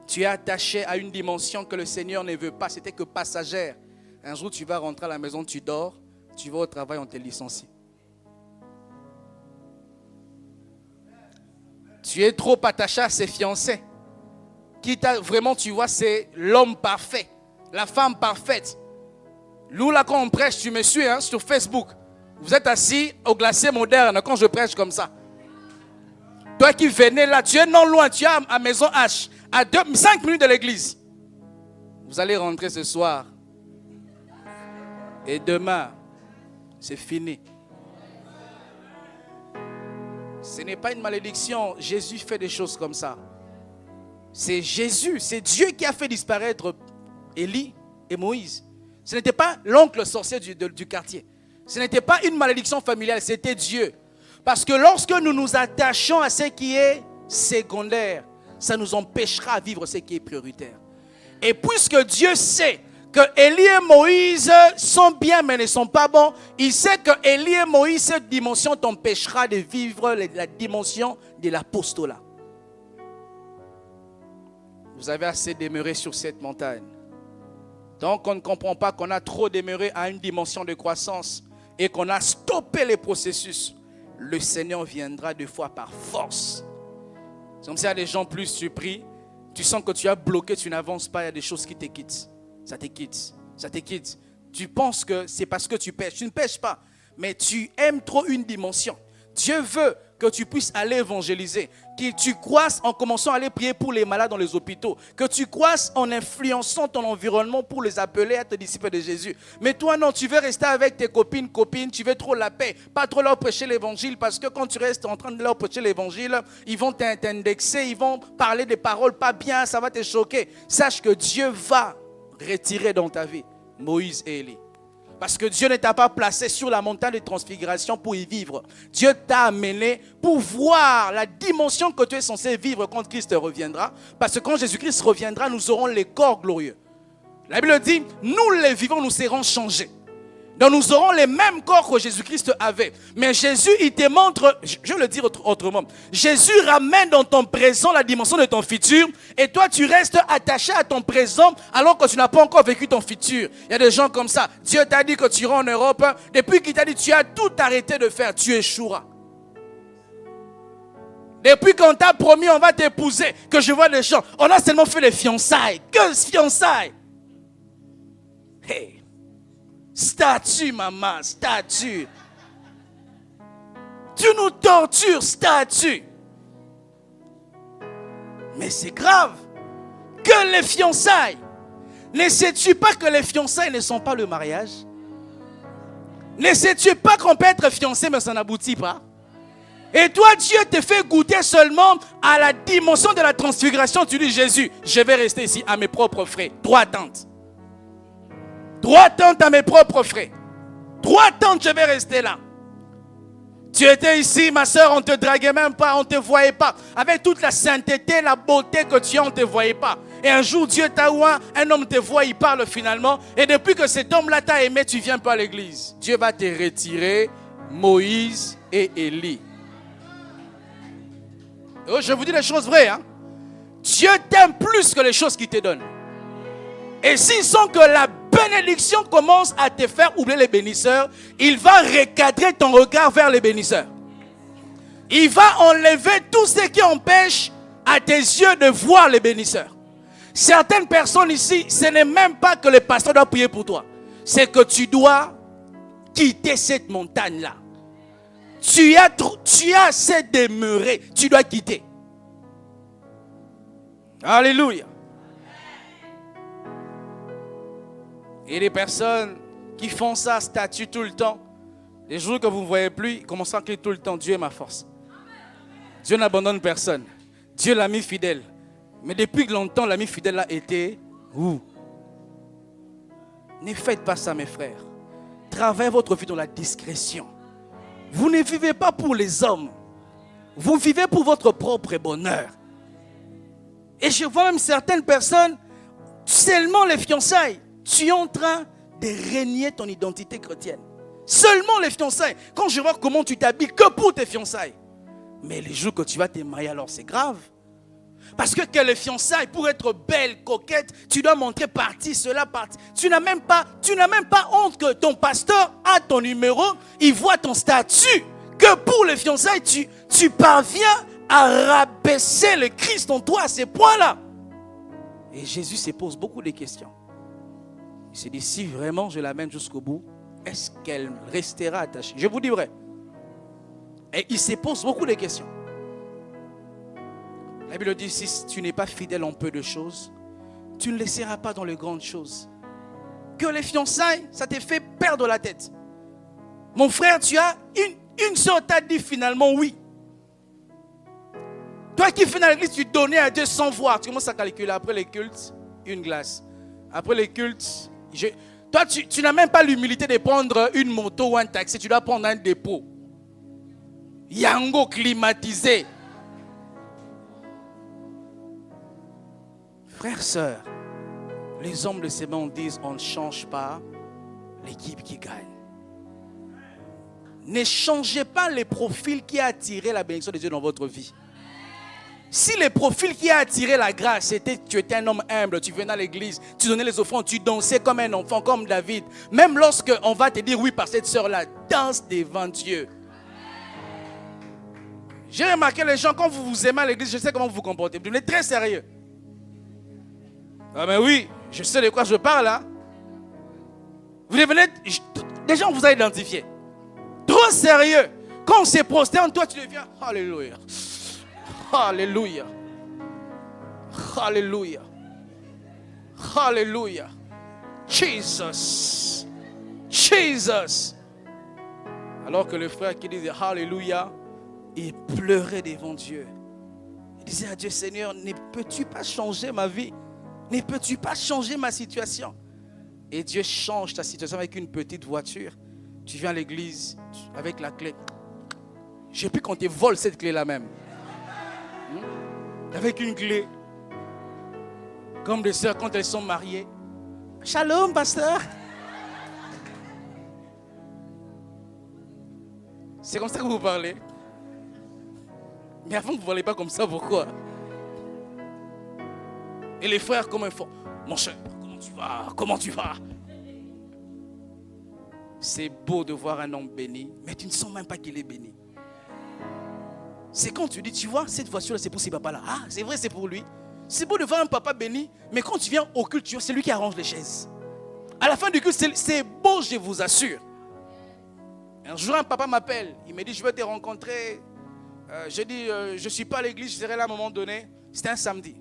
Tu es attaché à une dimension que le Seigneur ne veut pas. C'était que passagère. Un jour, tu vas rentrer à la maison, tu dors. Tu vas au travail, on te licencie. Tu es trop attaché à ses fiancés. Vraiment, tu vois, c'est l'homme parfait, la femme parfaite. Nous, là, quand on prêche, tu me suis sur Facebook. Vous êtes assis au glacier moderne quand je prêche comme ça. Toi qui venez là, tu es non loin, tu es à Maison H, à 5 minutes de l'église. Vous allez rentrer ce soir. Et demain, c'est fini. Ce n'est pas une malédiction. Jésus fait des choses comme ça. C'est Jésus, c'est Dieu qui a fait disparaître Élie et Moïse. Ce n'était pas l'oncle sorcier du quartier. Ce n'était pas une malédiction familiale, c'était Dieu. Parce que lorsque nous nous attachons à ce qui est secondaire, ça nous empêchera de vivre ce qui est prioritaire. Et puisque Dieu sait que Élie et Moïse sont bien mais ne sont pas bons, il sait que Élie et Moïse, cette dimension t'empêchera de vivre la dimension de l'apostolat. Vous avez assez demeuré sur cette montagne. Donc on ne comprend pas qu'on a trop demeuré à une dimension de croissance et qu'on a stoppé les processus. Le Seigneur viendra deux fois par force. C'est comme ça, les gens plus tu pries, tu sens que tu as bloqué, tu n'avances pas, il y a des choses qui te quittent. Ça te quitte, ça te quitte. Tu penses que c'est parce que tu pêches. Tu ne pêches pas, mais tu aimes trop une dimension. Dieu veut que tu puisses aller évangéliser, que tu croisses en commençant à aller prier pour les malades dans les hôpitaux, que tu croisses en influençant ton environnement pour les appeler à te disciples de Jésus. Mais toi non, tu veux rester avec tes copines, tu veux trop la paix, pas trop leur prêcher l'évangile, parce que quand tu restes en train de leur prêcher l'évangile, ils vont t'indexer, ils vont parler des paroles pas bien, ça va te choquer. Sache que Dieu va retirer dans ta vie Moïse et Élie. Parce que Dieu ne t'a pas placé sur la montagne de transfiguration pour y vivre. Dieu t'a amené pour voir la dimension que tu es censé vivre quand Christ reviendra. Parce que quand Jésus-Christ reviendra, nous aurons les corps glorieux. La Bible dit, nous les vivants, nous serons changés. Donc nous aurons les mêmes corps que Jésus-Christ avait. Mais Jésus, il te montre, je vais le dire autrement, Jésus ramène dans ton présent la dimension de ton futur et toi tu restes attaché à ton présent alors que tu n'as pas encore vécu ton futur. Il y a des gens comme ça. Dieu t'a dit que tu iras en Europe. Depuis qu'il t'a dit tu as tout arrêté de faire, tu échoueras. Depuis qu'on t'a promis on va t'épouser, que je vois des gens, on a seulement fait les fiançailles. Que fiançailles? Hey! Statue, maman, statue. Tu nous tortures, statue. Mais c'est grave. Que les fiançailles. Ne sais-tu pas que les fiançailles ne sont pas le mariage? Ne sais-tu pas qu'on peut être fiancé mais ça n'aboutit pas? Et toi, Dieu te fait goûter seulement à la dimension de la transfiguration. Tu dis, Jésus, je vais rester ici à mes propres frais. 3 tentes. 3 tentes à mes propres frais. 3 tentes, je vais rester là. Tu étais ici, ma soeur, on ne te draguait même pas, on ne te voyait pas. Avec toute la sainteté, la beauté que tu as, on ne te voyait pas. Et un jour, Dieu t'a oint, un homme te voit, il parle finalement. Et depuis que cet homme-là t'a aimé, tu ne viens pas à l'église. Dieu va te retirer Moïse et Élie. Oh, je vous dis les choses vraies. Hein? Dieu t'aime plus que les choses qu'il te donne. Et s'il sent que la bénédiction commence à te faire oublier les bénisseurs, il va recadrer ton regard vers les bénisseurs. Il va enlever tout ce qui empêche à tes yeux de voir les bénisseurs. Certaines personnes ici, ce n'est même pas que le pasteur doit prier pour toi. C'est que tu dois quitter cette montagne-là. Tu as assez demeuré. Tu dois quitter. Alléluia. Et les personnes qui font ça, statue tout le temps, les jours que vous ne voyez plus, ils commencent à crier tout le temps, Dieu est ma force. Dieu n'abandonne personne. Dieu l'a mis fidèle. Mais depuis longtemps, l'ami fidèle a été où? Ne faites pas ça, mes frères. Travaillez votre vie dans la discrétion. Vous ne vivez pas pour les hommes. Vous vivez pour votre propre bonheur. Et je vois même certaines personnes, seulement les fiançailles, tu es en train de régner ton identité chrétienne. Seulement les fiançailles. Quand je vois comment tu t'habilles, que pour tes fiançailles. Mais les jours que tu vas te marier, alors c'est grave. Parce que les fiançailles, pour être belle, coquette, tu dois montrer partie, cela, partie. Tu n'as même pas honte que ton pasteur a ton numéro, il voit ton statut. Que pour les fiançailles, tu parviens à rabaisser le Christ en toi à ces points-là. Et Jésus se pose beaucoup de questions. Il se dit, si vraiment je l'amène jusqu'au bout, est-ce qu'elle restera attachée? Je vous dis vrai. Et il se pose beaucoup de questions. La Bible dit, si tu n'es pas fidèle en peu de choses, tu ne le seras pas dans les grandes choses. Que les fiançailles, ça te fait perdre la tête. Mon frère, tu as une soeur t'a dit finalement oui. Toi qui fais dans l'église, tu donnais à Dieu sans voir. Tu commences à calculer après les cultes, une glace. Après les cultes, toi tu n'as même pas l'humilité de prendre une moto ou un taxi. Tu dois prendre un dépôt. Yango climatisé. Frères, sœurs, Les hommes de ce monde disent on ne change pas l'équipe qui gagne. Ne changez pas les profils qui ont attiré la bénédiction de Dieu dans votre vie. Si les profils qui ont attiré la grâce, c'était tu étais un homme humble, tu venais à l'église, tu donnais les offrandes, tu dansais comme un enfant, comme David. Même lorsque on va te dire oui par cette sœur-là, danse devant Dieu. J'ai remarqué les gens, quand vous vous aimez à l'église, je sais comment vous vous comportez. Vous devenez très sérieux. Ah ben oui, je sais de quoi je parle là. Vous devenez, les gens vous ont identifié. Trop sérieux. Quand on s'est prosterne, toi tu deviens, alléluia. Alléluia. Alléluia. Alléluia. Jesus. Jesus. Alors que le frère qui disait Alléluia, il pleurait devant Dieu. Il disait à Dieu, Seigneur, ne peux-tu pas changer ma vie? Ne peux-tu pas changer ma situation? Et Dieu change ta situation avec une petite voiture. Tu viens à l'église avec la clé. J'ai pu qu'on te vole cette clé-là même. Avec une clé. Comme des sœurs quand elles sont mariées. Shalom, pasteur. C'est comme ça que vous parlez. Mais avant, vous ne parlez pas comme ça, pourquoi? Et les frères, comment ils font? Mon cher, comment tu vas? Comment tu vas? C'est beau de voir un homme béni, mais tu ne sens même pas qu'il est béni. C'est quand tu dis, tu vois, cette voiture-là, c'est pour ce papa-là. Ah, c'est vrai, c'est pour lui. C'est beau de voir un papa béni, mais quand tu viens au culte, c'est lui qui arrange les chaises. À la fin du culte, c'est beau, je vous assure. Un jour, un papa m'appelle. Il me dit, je veux te rencontrer. J'ai dit, je ne suis pas à l'église, je serai là à un moment donné. C'était un samedi.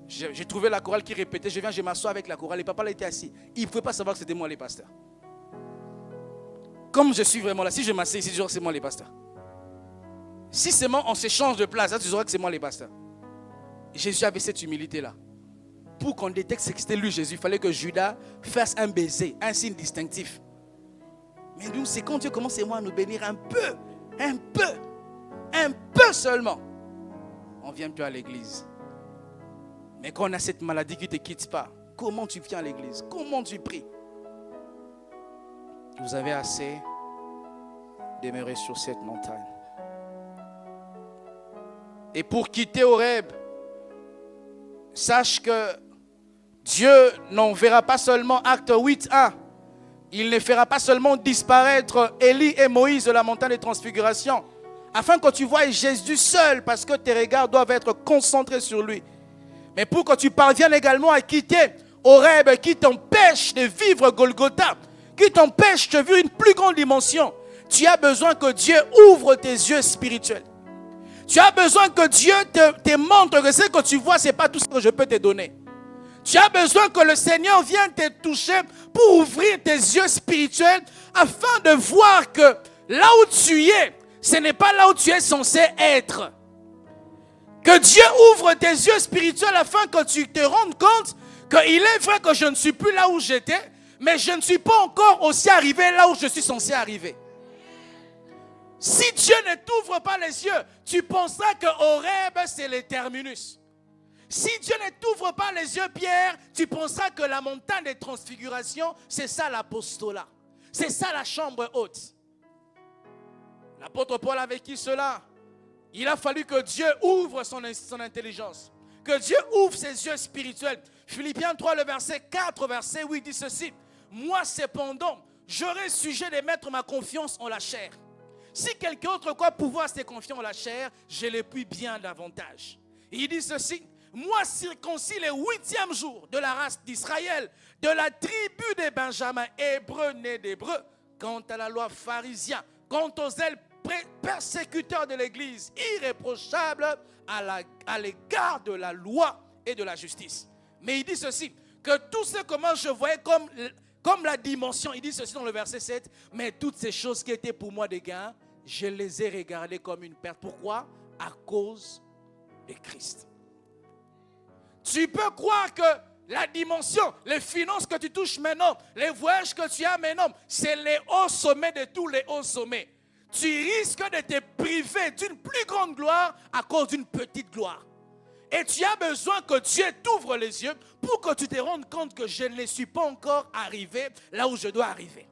J'ai trouvé la chorale qui répétait. Je viens, je m'assois avec la chorale. Et papa là était assis. Il ne pouvait pas savoir que c'était moi les pasteurs. Comme je suis vraiment là, si je m'assieds ici, je dirais que c'est moi les pasteurs. Si seulement on s'échange de place, là, tu sauras que c'est moi les pasteurs. Jésus avait cette humilité-là. Pour qu'on détecte que c'était lui, Jésus, il fallait que Judas fasse un baiser, un signe distinctif. Mais nous, c'est quand Dieu commence à nous bénir un peu seulement. On ne vient plus à l'église. Mais quand on a cette maladie qui ne te quitte pas, comment tu viens à l'église? Comment tu pries? Vous avez assez demeurer sur cette montagne. Et pour quitter Horeb, sache que Dieu n'enverra pas seulement acte 8.1. Il ne fera pas seulement disparaître Élie et Moïse de la montagne de transfiguration, afin que tu voies Jésus seul, parce que tes regards doivent être concentrés sur lui. Mais pour que tu parviennes également à quitter Horeb, qui t'empêche de vivre Golgotha, qui t'empêche de vivre une plus grande dimension, tu as besoin que Dieu ouvre tes yeux spirituels. Tu as besoin que Dieu te montre que ce que tu vois, ce n'est pas tout ce que je peux te donner. Tu as besoin que le Seigneur vienne te toucher pour ouvrir tes yeux spirituels afin de voir que là où tu es, ce n'est pas là où tu es censé être. Que Dieu ouvre tes yeux spirituels afin que tu te rendes compte qu'il est vrai que je ne suis plus là où j'étais, mais je ne suis pas encore aussi arrivé là où je suis censé arriver. Si Dieu ne t'ouvre pas les yeux, tu penseras que Horeb, c'est le terminus. Si Dieu ne t'ouvre pas les yeux, Pierre, tu penseras que la montagne de transfiguration, c'est ça l'apostolat. C'est ça la chambre haute. L'apôtre Paul a vécu cela. Il a fallu que Dieu ouvre son intelligence. Que Dieu ouvre ses yeux spirituels. Philippiens 3, le verset 4, verset 8 dit ceci. Moi cependant, j'aurai sujet de mettre ma confiance en la chair. Si quelqu'un autre quoi pouvoir se confier en la chair, je le puis bien davantage. Il dit ceci. Moi circoncis le 8e jour de la race d'Israël, de la tribu de Benjamin, hébreu né d'hébreu, quant à la loi pharisien, quant aux zèles persécuteurs de l'Église, irréprochable à l'égard de la loi et de la justice. Mais il dit ceci, que tout ce que moi je voyais comme la dimension, il dit ceci dans le verset 7, mais toutes ces choses qui étaient pour moi des gains, je les ai regardées comme une perte. Pourquoi? À cause de Christ. Tu peux croire que la dimension, les finances que tu touches maintenant, les voyages que tu as maintenant, c'est les hauts sommets de tous les hauts sommets. Tu risques de te priver d'une plus grande gloire à cause d'une petite gloire. Et tu as besoin que Dieu t'ouvre les yeux pour que tu te rendes compte que je ne suis pas encore arrivé là où je dois arriver.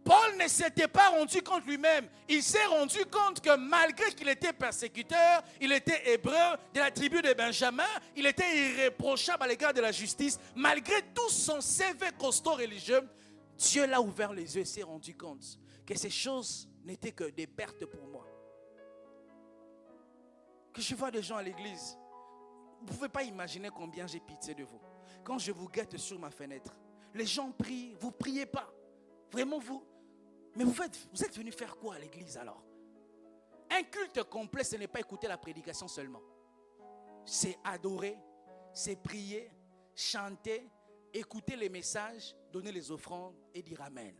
Paul ne s'était pas rendu compte lui-même. Il s'est rendu compte que malgré qu'il était persécuteur, il était hébreu de la tribu de Benjamin, il était irréprochable à l'égard de la justice. Malgré tout son CV costaud religieux, Dieu l'a ouvert les yeux et s'est rendu compte que ces choses n'étaient que des pertes pour moi. Que je vois des gens à l'église, vous ne pouvez pas imaginer combien j'ai pitié de vous. Quand je vous guette sur ma fenêtre, les gens prient, vous ne priez pas. Vraiment vous. Mais vous êtes venus faire quoi à l'église alors? Un culte complet, ce n'est pas écouter la prédication seulement. C'est adorer, c'est prier, chanter, écouter les messages, donner les offrandes et dire Amen.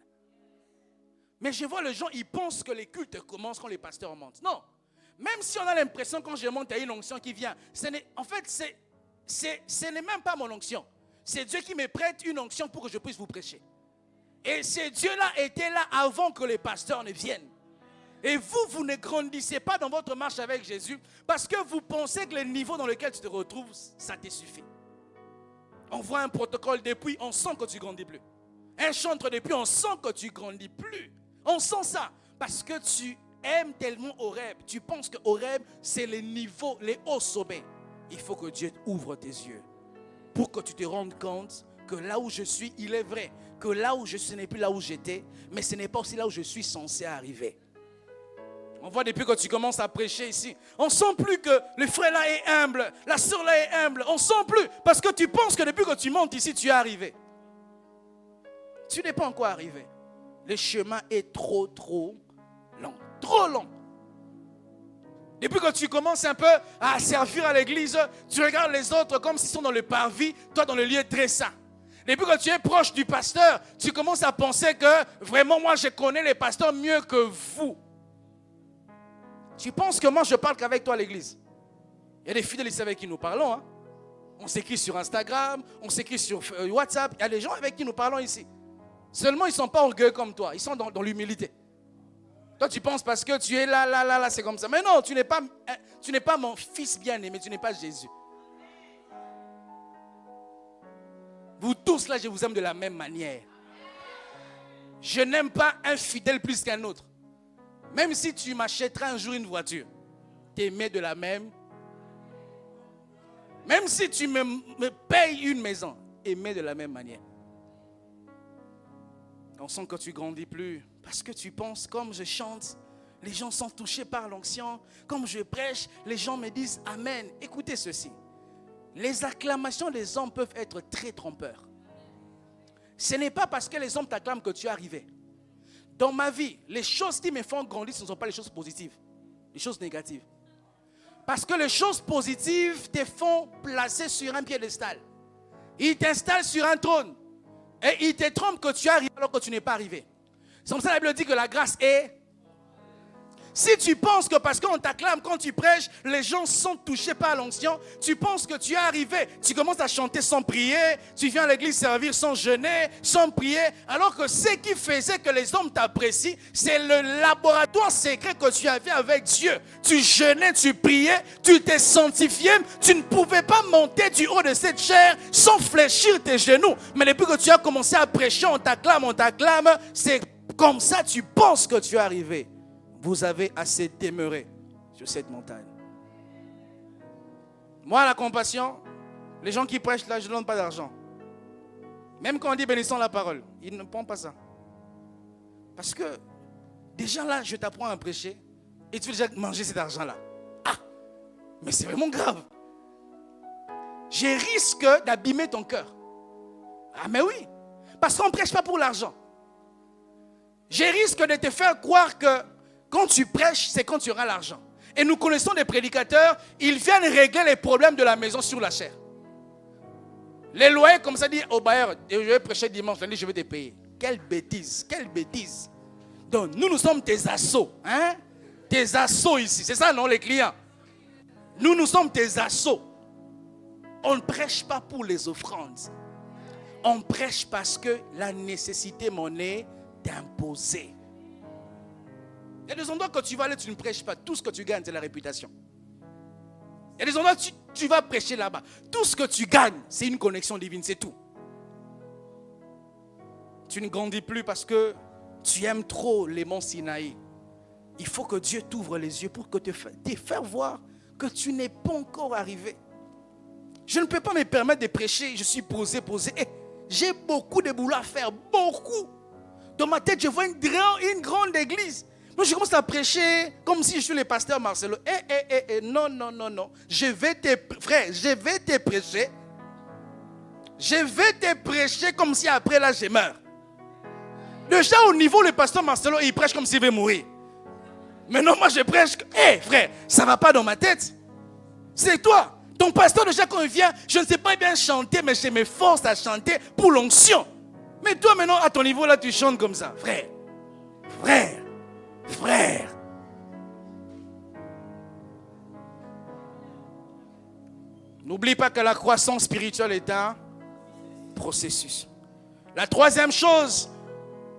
Mais je vois les gens, ils pensent que les cultes commencent quand les pasteurs montent. Non. Même si on a l'impression quand je monte, il y a une onction qui vient. Ce n'est même pas mon onction. C'est Dieu qui me prête une onction pour que je puisse vous prêcher. Et ce Dieu-là était là avant que les pasteurs ne viennent. Et vous ne grandissez pas dans votre marche avec Jésus parce que vous pensez que le niveau dans lequel tu te retrouves, ça te suffit. On voit un protocole depuis, on sent que tu ne grandis plus. Un chantre depuis, on sent que tu ne grandis plus. On sent ça parce que tu aimes tellement Horeb. Tu penses que Horeb, c'est les niveaux, les hauts sommets. Il faut que Dieu ouvre tes yeux pour que tu te rendes compte que là où je suis, il est vrai. Que là où je suis, ce n'est plus là où j'étais, mais ce n'est pas aussi là où je suis censé arriver. On voit depuis que tu commences à prêcher ici, on ne sent plus que le frère là est humble, la soeur là est humble. On ne sent plus parce que tu penses que depuis que tu montes ici, tu es arrivé. Tu n'es pas encore arrivé. Le chemin est trop long. Trop long. Depuis que tu commences un peu à servir à l'église, tu regardes les autres comme s'ils sont dans le parvis, toi dans le lieu très saint. Depuis que tu es proche du pasteur, tu commences à penser que vraiment moi je connais les pasteurs mieux que vous. Tu penses que moi je parle qu'avec toi à l'église. Il y a des fidèles ici avec qui nous parlons. Hein. On s'écrit sur Instagram, on s'écrit sur WhatsApp. Il y a des gens avec qui nous parlons ici. Seulement ils ne sont pas orgueilleux comme toi, ils sont dans l'humilité. Toi tu penses parce que tu es là, c'est comme ça. Mais non, tu n'es pas mon fils bien-aimé, tu n'es pas Jésus. Vous tous là, je vous aime de la même manière. Je n'aime pas un fidèle plus qu'un autre. Même si tu m'achèteras un jour une voiture, t'aimer de la même. Même si tu me payes une maison, aimer de la même manière. On sent que tu grandis plus parce que tu penses comme je chante, les gens sont touchés par l'onction. Comme je prêche, les gens me disent Amen. Écoutez ceci. Les acclamations des hommes peuvent être très trompeurs. Ce n'est pas parce que les hommes t'acclament que tu es arrivé. Dans ma vie, les choses qui me font grandir, ce ne sont pas les choses positives, les choses négatives. Parce que les choses positives te font placer sur un piédestal. Ils t'installent sur un trône. Et ils te trompent que tu es arrivé alors que tu n'es pas arrivé. C'est comme ça que la Bible dit que la grâce est... Si tu penses que parce qu'on t'acclame, quand tu prêches, les gens sont touchés par l'onction, tu penses que tu es arrivé, tu commences à chanter sans prier, tu viens à l'église servir sans jeûner, sans prier, alors que ce qui faisait que les hommes t'apprécient, c'est le laboratoire secret que tu avais avec Dieu. Tu jeûnais, tu priais, tu t'es sanctifié, tu ne pouvais pas monter du haut de cette chair sans fléchir tes genoux. Mais depuis que tu as commencé à prêcher, on t'acclame, c'est comme ça que tu penses que tu es arrivé. Vous avez assez demeuré sur cette montagne. Moi, la compassion, les gens qui prêchent là, je ne donne pas d'argent. Même quand on dit bénissons la parole, ils ne prennent pas ça. Parce que déjà là, je t'apprends à prêcher et tu veux déjà manger cet argent-là. Ah, mais c'est vraiment grave. Je risque d'abîmer ton cœur. Ah, mais oui, parce qu'on ne prêche pas pour l'argent. Je risque de te faire croire que quand tu prêches, c'est quand tu auras l'argent. Et nous connaissons des prédicateurs, ils viennent régler les problèmes de la maison sur la chair. Les loyers, comme ça, disent au bailleur, je vais prêcher dimanche, lundi, je vais te payer. Quelle bêtise, quelle bêtise. Donc, nous sommes tes assauts. Hein? Tes assauts ici, c'est ça, non, les clients? Nous sommes tes assauts. On ne prêche pas pour les offrandes. On prêche parce que la nécessité m'en est d'imposer. Il y a des endroits que tu vas aller, tu ne prêches pas. Tout ce que tu gagnes, c'est la réputation. Il y a des endroits où tu vas prêcher là-bas. Tout ce que tu gagnes, c'est une connexion divine, c'est tout. Tu ne grandis plus parce que tu aimes trop les monts Sinaï. Il faut que Dieu t'ouvre les yeux pour que te faire voir que tu n'es pas encore arrivé. Je ne peux pas me permettre de prêcher, je suis posé. J'ai beaucoup de boulot à faire, beaucoup. Dans ma tête, je vois une grande église. Moi, je commence à prêcher comme si je suis le pasteur Marcelo. Non. Frère, je vais te prêcher. Je vais te prêcher comme si après là, je meurs. Déjà au niveau, le pasteur Marcelo, il prêche comme s'il veut mourir. Mais non, moi je prêche. Frère, ça ne va pas dans ma tête. C'est toi. Ton pasteur, déjà quand il vient, je ne sais pas bien chanter, mais je m'efforce à chanter pour l'onction. Mais toi maintenant, à ton niveau là, tu chantes comme ça. Frère. N'oublie pas que la croissance spirituelle est un processus. La troisième chose,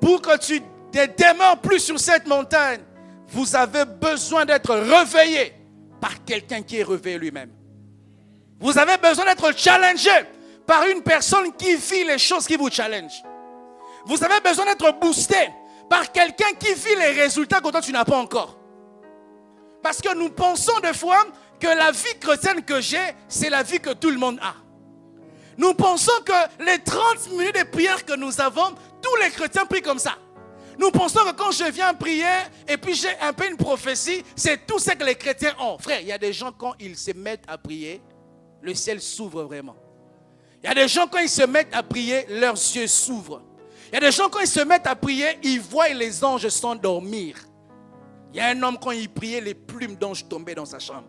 pour que tu ne demeures plus sur cette montagne, vous avez besoin d'être réveillé par quelqu'un qui est réveillé lui-même. Vous avez besoin d'être challengé par une personne qui vit les choses qui vous challengent. Vous avez besoin d'être boosté par quelqu'un qui vit les résultats que toi tu n'as pas encore. Parce que nous pensons des fois que la vie chrétienne que j'ai, c'est la vie que tout le monde a. Nous pensons que les 30 minutes de prière que nous avons, tous les chrétiens prient comme ça. Nous pensons que quand je viens prier et puis j'ai un peu une prophétie, c'est tout ce que les chrétiens ont. Frère, il y a des gens quand ils se mettent à prier, le ciel s'ouvre vraiment. Il y a des gens quand ils se mettent à prier, leurs yeux s'ouvrent. Il y a des gens quand ils se mettent à prier, ils voient les anges s'endormir. Il y a un homme quand il priait, les plumes d'anges tombaient dans sa chambre.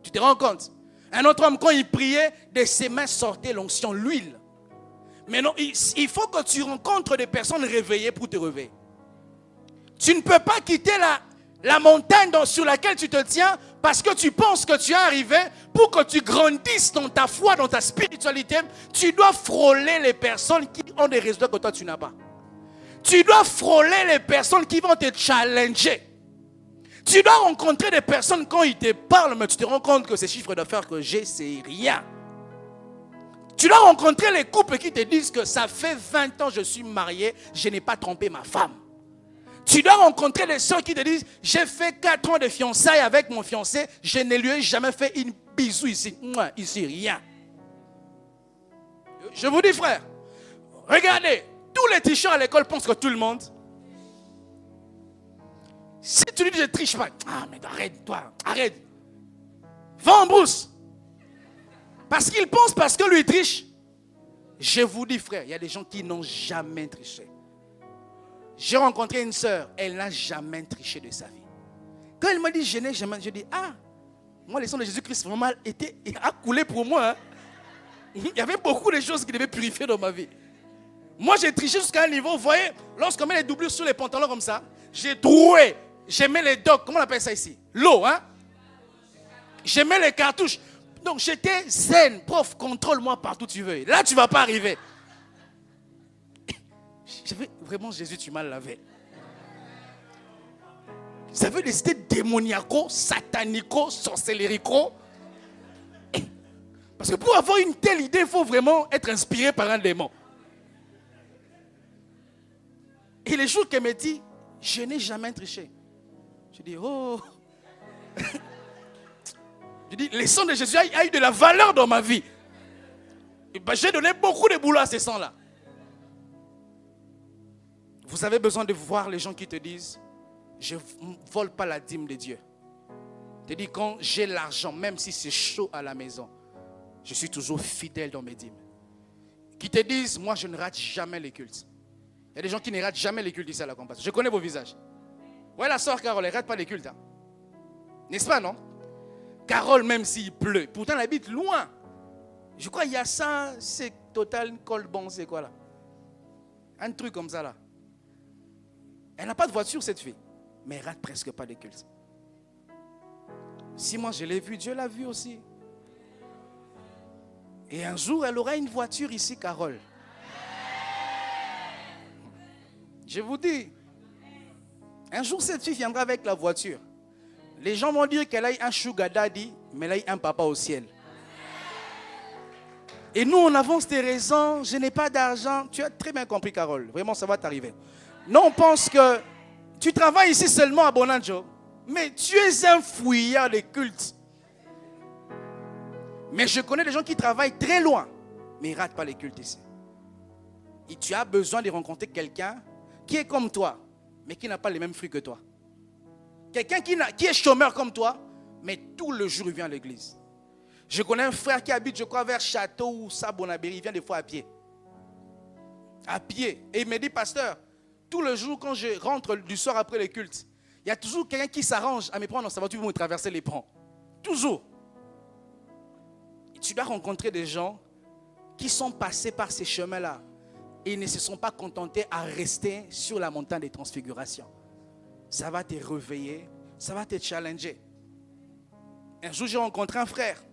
Tu te rends compte? Un autre homme quand il priait, de ses mains sortait l'onction, l'huile. Mais non, il faut que tu rencontres des personnes réveillées pour te réveiller. Tu ne peux pas quitter la montagne sur laquelle tu te tiens parce que tu penses que tu es arrivé. Pour que tu grandisses dans ta foi, dans ta spiritualité, tu dois frôler les personnes qui ont des résultats que toi tu n'as pas. Tu dois frôler les personnes qui vont te challenger. Tu dois rencontrer des personnes quand ils te parlent, mais tu te rends compte que ces chiffres d'affaires que j'ai, c'est rien. Tu dois rencontrer les couples qui te disent que ça fait 20 ans que je suis marié, je n'ai pas trompé ma femme. Tu dois rencontrer les soeurs qui te disent, j'ai fait 4 ans de fiançailles avec mon fiancé, je ne lui ai jamais fait une bisou ici. Moi, ici, rien. Je vous dis, frère, regardez, tous les tricheurs à l'école pensent que tout le monde. Si tu lui dis, je ne triche pas, ah, mais arrête, toi, arrête. Va en brousse. Parce qu'il pense parce que lui triche. Je vous dis, frère, il y a des gens qui n'ont jamais triché. J'ai rencontré une sœur, elle n'a jamais triché de sa vie. Quand elle m'a dit, je n'ai jamais, je dis, moi, le sang de Jésus-Christ vraiment a coulé pour moi. Hein. Il y avait beaucoup de choses qui devaient purifier dans ma vie. Moi, j'ai triché jusqu'à un niveau, vous voyez, lorsqu'on met les doublures sur les pantalons comme ça, j'ai troué, j'ai mis les docks, comment on appelle ça ici? L'eau, hein? J'ai mis les cartouches. Donc, j'étais zen, prof, contrôle-moi partout où tu veux. Là, tu ne vas pas arriver. J'avais vraiment, Jésus, tu m'as lavé. Ça veut des idées démoniaco, satanico, sorcellerico. Parce que pour avoir une telle idée, il faut vraiment être inspiré par un démon. Et les jours qu'elle me dit, je n'ai jamais triché. Je dis, oh. Je dis, le sang de Jésus a eu de la valeur dans ma vie. Et ben, j'ai donné beaucoup de boulot à ces sangs-là. Vous avez besoin de voir les gens qui te disent, je ne vole pas la dîme de Dieu. Je te dis, quand j'ai l'argent, même si c'est chaud à la maison, je suis toujours fidèle dans mes dîmes. Qui te disent, moi je ne rate jamais les cultes. Il y a des gens qui ne ratent jamais les cultes ici à la Compassion. Je connais vos visages. Ouais, la sœur Carole, elle ne rate pas les cultes. Hein. N'est-ce pas, non? Carole, même s'il pleut, pourtant elle habite loin. Je crois qu'il y a ça, c'est total colbon, c'est quoi là? Un truc comme ça là. Elle n'a pas de voiture cette fille, mais elle rate presque pas de cultes. Si moi je l'ai vu, Dieu l'a vu aussi. Et un jour, elle aura une voiture ici, Carole. Je vous dis, un jour, cette fille viendra avec la voiture. Les gens vont dire qu'elle a eu un sugar daddy, mais elle a eu un papa au ciel. Et nous, on avance des raisons. Je n'ai pas d'argent. Tu as très bien compris, Carole. Vraiment, ça va t'arriver. Non, on pense que tu travailles ici seulement à Bonanjo, mais tu es un fouillard de culte. Mais je connais des gens qui travaillent très loin, mais ils ne ratent pas les cultes ici. Et tu as besoin de rencontrer quelqu'un qui est comme toi, mais qui n'a pas les mêmes fruits que toi. Quelqu'un qui est chômeur comme toi, mais tout le jour il vient à l'église. Je connais un frère qui habite, je crois, vers Château ou Sabonabéry. Il vient des fois à pied. À pied. Et il me dit, pasteur, tout le jour quand je rentre du soir après les cultes, il y a toujours quelqu'un qui s'arrange à me prendre dans sa voiture pour me traverser les ponts. Toujours. Et tu dois rencontrer des gens qui sont passés par ces chemins-là et ne se sont pas contentés à rester sur la montagne des transfigurations. Ça va te réveiller, ça va te challenger. Un jour, j'ai rencontré un frère.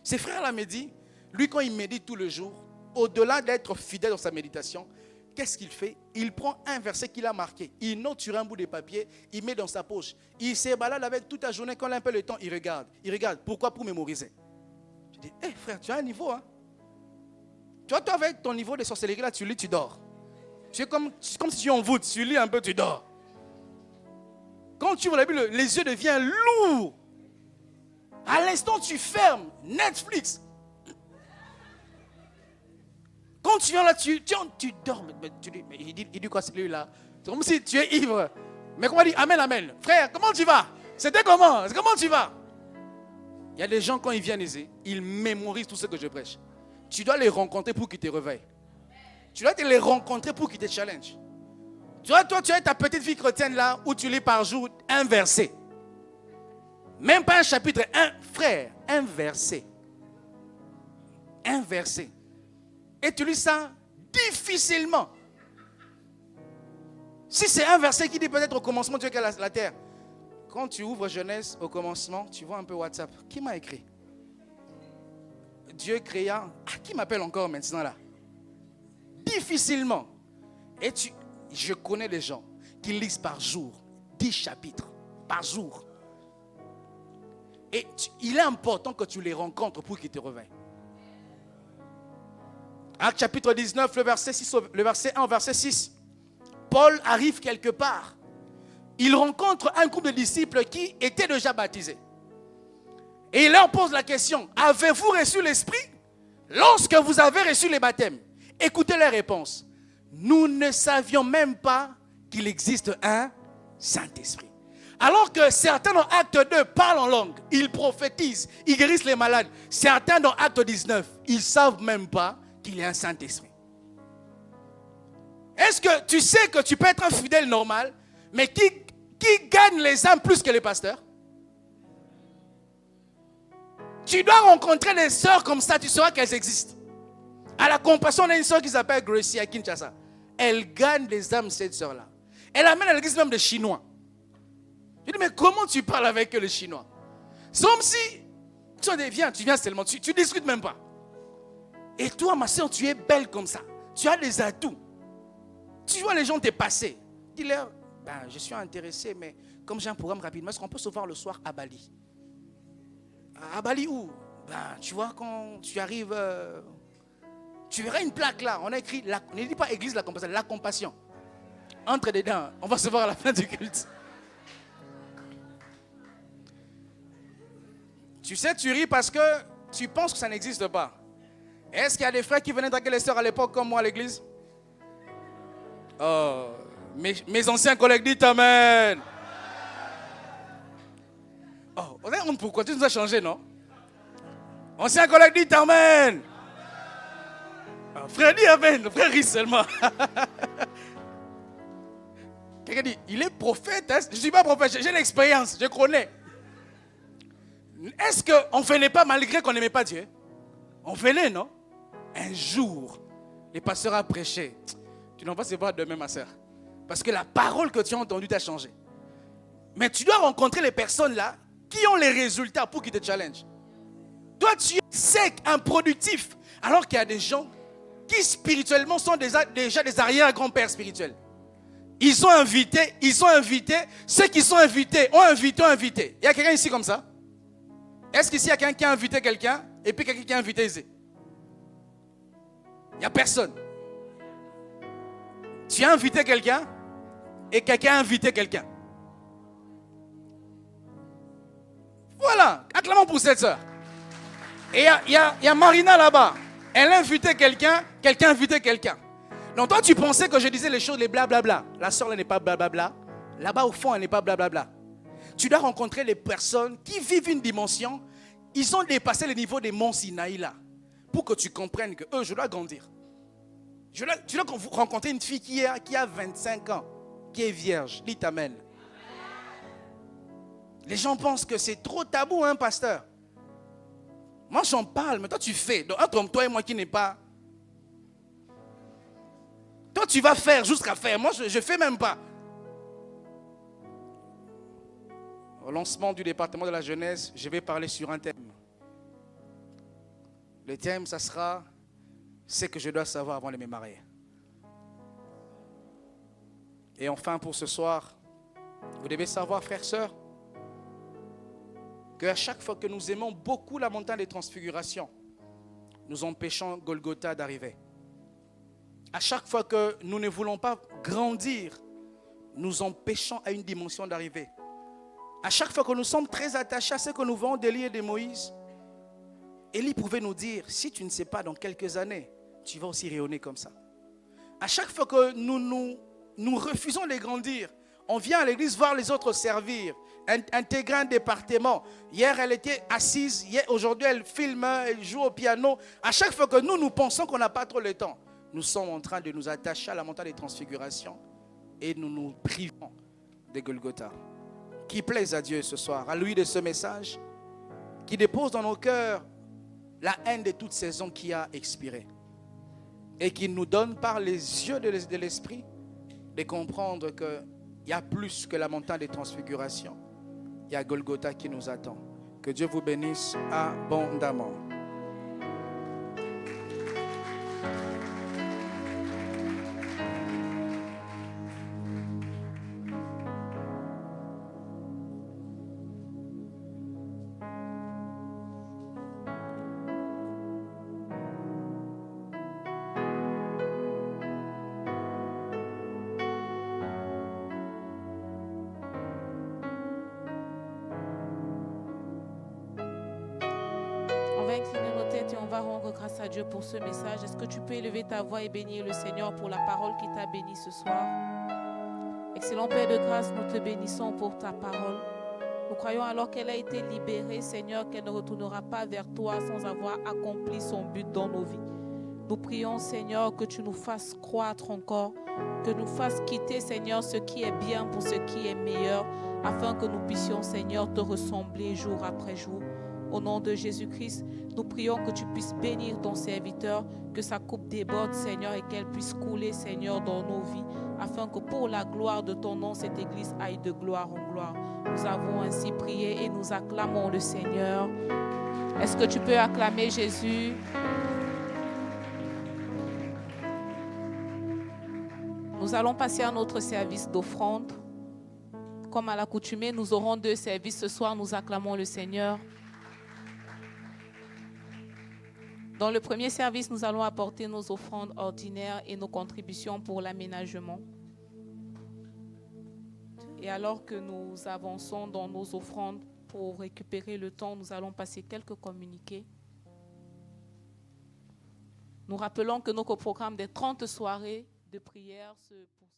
Ce frère-là me dit, lui, quand il médite tout le jour, au-delà d'être fidèle dans sa méditation, qu'est-ce qu'il fait? Il prend un verset qu'il a marqué, il note sur un bout de papier, il met dans sa poche. Il se balade avec toute la journée, quand il a un peu le temps, il regarde. Il regarde. Pourquoi? Pour mémoriser. Je dis, hé frère, tu as un niveau, hein? Tu vois, toi, avec ton niveau de sorcellerie, là, tu lis, tu dors. C'est comme si tu envoûtes, tu lis un peu, tu dors. Quand tu vois la Bible, les yeux deviennent lourds. À l'instant, tu fermes Netflix. Quand tu viens là, tu dors. Mais il dit quoi celui-là? C'est comme si tu es ivre. Mais comment dit? Amen, amen. Frère, comment tu vas? C'était comment? Comment tu vas? Il y a des gens, quand ils viennent ici, ils mémorisent tout ce que je prêche. Tu dois les rencontrer pour qu'ils te réveillent. Tu dois les rencontrer pour qu'ils te challengent. Tu vois, toi, tu as ta petite vie chrétienne là, où tu lis par jour un verset. Même pas un chapitre, un frère, un verset. Un verset. Et tu lis ça difficilement. Si c'est un verset qui dit peut-être au commencement Dieu créa la terre. Quand tu ouvres Genèse au commencement, tu vois un peu WhatsApp. Qui m'a écrit? Dieu créa. Qui m'appelle encore maintenant là? Difficilement. Et je connais des gens qui lisent par jour 10 chapitres par jour. Et il est important que tu les rencontres pour qu'ils te réveillent. Acte chapitre 19, le verset 1 au verset 6. Paul arrive quelque part. Il rencontre un groupe de disciples qui étaient déjà baptisés. Et il leur pose la question, avez-vous reçu l'Esprit lorsque vous avez reçu les baptêmes? Écoutez les réponses. Nous ne savions même pas qu'il existe un Saint-Esprit. Alors que certains dans Acte 2 parlent en langue, ils prophétisent, ils guérissent les malades. Certains dans Acte 19, ils ne savent même pas qu'il y a un Saint-Esprit. Est-ce que tu sais que tu peux être un fidèle normal, mais qui gagne les âmes plus que les pasteurs? Tu dois rencontrer des sœurs comme ça, tu sauras qu'elles existent. À la compassion, on a une sœur qui s'appelle Gracie à Kinshasa. Elle gagne des âmes, cette sœur-là. Elle amène à l'église même des Chinois. Je dis, mais comment tu parles avec eux, les Chinois? C'est comme si tu viens seulement, tu discutes même pas. Et toi, ma soeur, tu es belle comme ça. Tu as des atouts. Tu vois les gens te passer. Dis-leur, je suis intéressé, mais comme j'ai un programme rapidement, est-ce qu'on peut se voir le soir à Bali? À Bali où? Tu vois, quand tu arrives, tu verras une plaque là. On a écrit, ne dis pas église la compassion. Entre dedans, on va se voir à la fin du culte. Tu sais, tu ris parce que tu penses que ça n'existe pas. Est-ce qu'il y a des frères qui venaient draguer les sœurs à l'époque comme moi à l'église? Oh, mes anciens collègues disent amen. Oh, on a honte pourquoi? Tu nous as changé, non? Anciens collègues disent amen. Oh, frère dit amen, le frère rit seulement. Quelqu'un dit, il est prophète. Hein? Je ne suis pas prophète, j'ai l'expérience, je connais. Est-ce qu'on ne venait pas malgré qu'on n'aimait pas Dieu? On venait, non? Un jour, les pasteurs a prêché. Tu n'en vas se voir demain, ma soeur. Parce que la parole que tu as entendue t'a changé. Mais tu dois rencontrer les personnes là qui ont les résultats pour qu'ils te challengent. Toi, tu es sec, improductif. Alors qu'il y a des gens qui spirituellement sont déjà des arrière-grands-pères spirituels. Ils ont invité. Ceux qui sont invités ont invité. Il y a quelqu'un ici comme ça? Est-ce qu'ici il y a quelqu'un qui a invité quelqu'un et puis quelqu'un qui a invité ici? Il n'y a personne. Tu as invité quelqu'un et quelqu'un a invité quelqu'un. Voilà, acclamons pour cette soeur. Et il y a Marina là-bas. Elle a invité quelqu'un, quelqu'un a invité quelqu'un. Donc toi tu pensais que je disais les choses, les blablabla. La soeur elle n'est pas blablabla. Là-bas au fond elle n'est pas blablabla. Tu dois rencontrer les personnes qui vivent une dimension. Ils ont dépassé le niveau des monts Sinaï là. Pour que tu comprennes que je dois grandir. Tu dois rencontrer une fille qui a 25 ans, qui est vierge. Dis amen. Les gens pensent que c'est trop tabou, hein, pasteur. Moi, j'en parle, mais toi, tu fais. Donc, entre toi et moi qui n'est pas... Toi, tu vas faire jusqu'à faire. Moi, je ne fais même pas. Au lancement du département de la jeunesse, je vais parler sur un thème. Le thème, ça sera ce que je dois savoir avant de me marier. Et enfin, pour ce soir, vous devez savoir, frères, sœurs, qu'à chaque fois que nous aimons beaucoup la montagne des transfigurations, nous empêchons Golgotha d'arriver. À chaque fois que nous ne voulons pas grandir, nous empêchons à une dimension d'arriver. À chaque fois que nous sommes très attachés à ce que nous voyons d'Élie de Moïse, Élie pouvait nous dire, si tu ne sais pas, dans quelques années, tu vas aussi rayonner comme ça. À chaque fois que nous refusons de grandir, on vient à l'église voir les autres servir, intégrer un département. Hier, elle était assise. Aujourd'hui, elle filme, elle joue au piano. À chaque fois que nous pensons qu'on n'a pas trop le temps, nous sommes en train de nous attacher à la montagne des transfigurations et nous nous privons de Golgotha. Qui plaise à Dieu ce soir, à lui de ce message, qui dépose dans nos cœurs la haine de toute saison qui a expiré et qui nous donne par les yeux de l'esprit de comprendre que il y a plus que la montagne des transfigurations. Il y a Golgotha qui nous attend. Que Dieu vous bénisse abondamment. Grâce à Dieu pour ce message. Est-ce que tu peux élever ta voix et bénir le Seigneur pour la parole qui t'a béni ce soir? Excellent Père de grâce, nous te bénissons pour ta parole. Nous croyons alors qu'elle a été libérée, Seigneur, qu'elle ne retournera pas vers toi sans avoir accompli son but dans nos vies. Nous prions, Seigneur, que tu nous fasses croître encore, que nous fasses quitter, Seigneur, ce qui est bien pour ce qui est meilleur, afin que nous puissions, Seigneur, te ressembler jour après jour. Au nom de Jésus-Christ, nous prions que tu puisses bénir ton serviteur, que sa coupe déborde, Seigneur, et qu'elle puisse couler, Seigneur, dans nos vies, afin que pour la gloire de ton nom, cette église aille de gloire en gloire. Nous avons ainsi prié et nous acclamons le Seigneur. Est-ce que tu peux acclamer Jésus? Nous allons passer à notre service d'offrande. Comme à l'accoutumée, nous aurons 2 services ce soir. Nous acclamons le Seigneur. Dans le premier service, nous allons apporter nos offrandes ordinaires et nos contributions pour l'aménagement. Et alors que nous avançons dans nos offrandes pour récupérer le temps, nous allons passer quelques communiqués. Nous rappelons que notre programme des 30 soirées de prière se poursuit.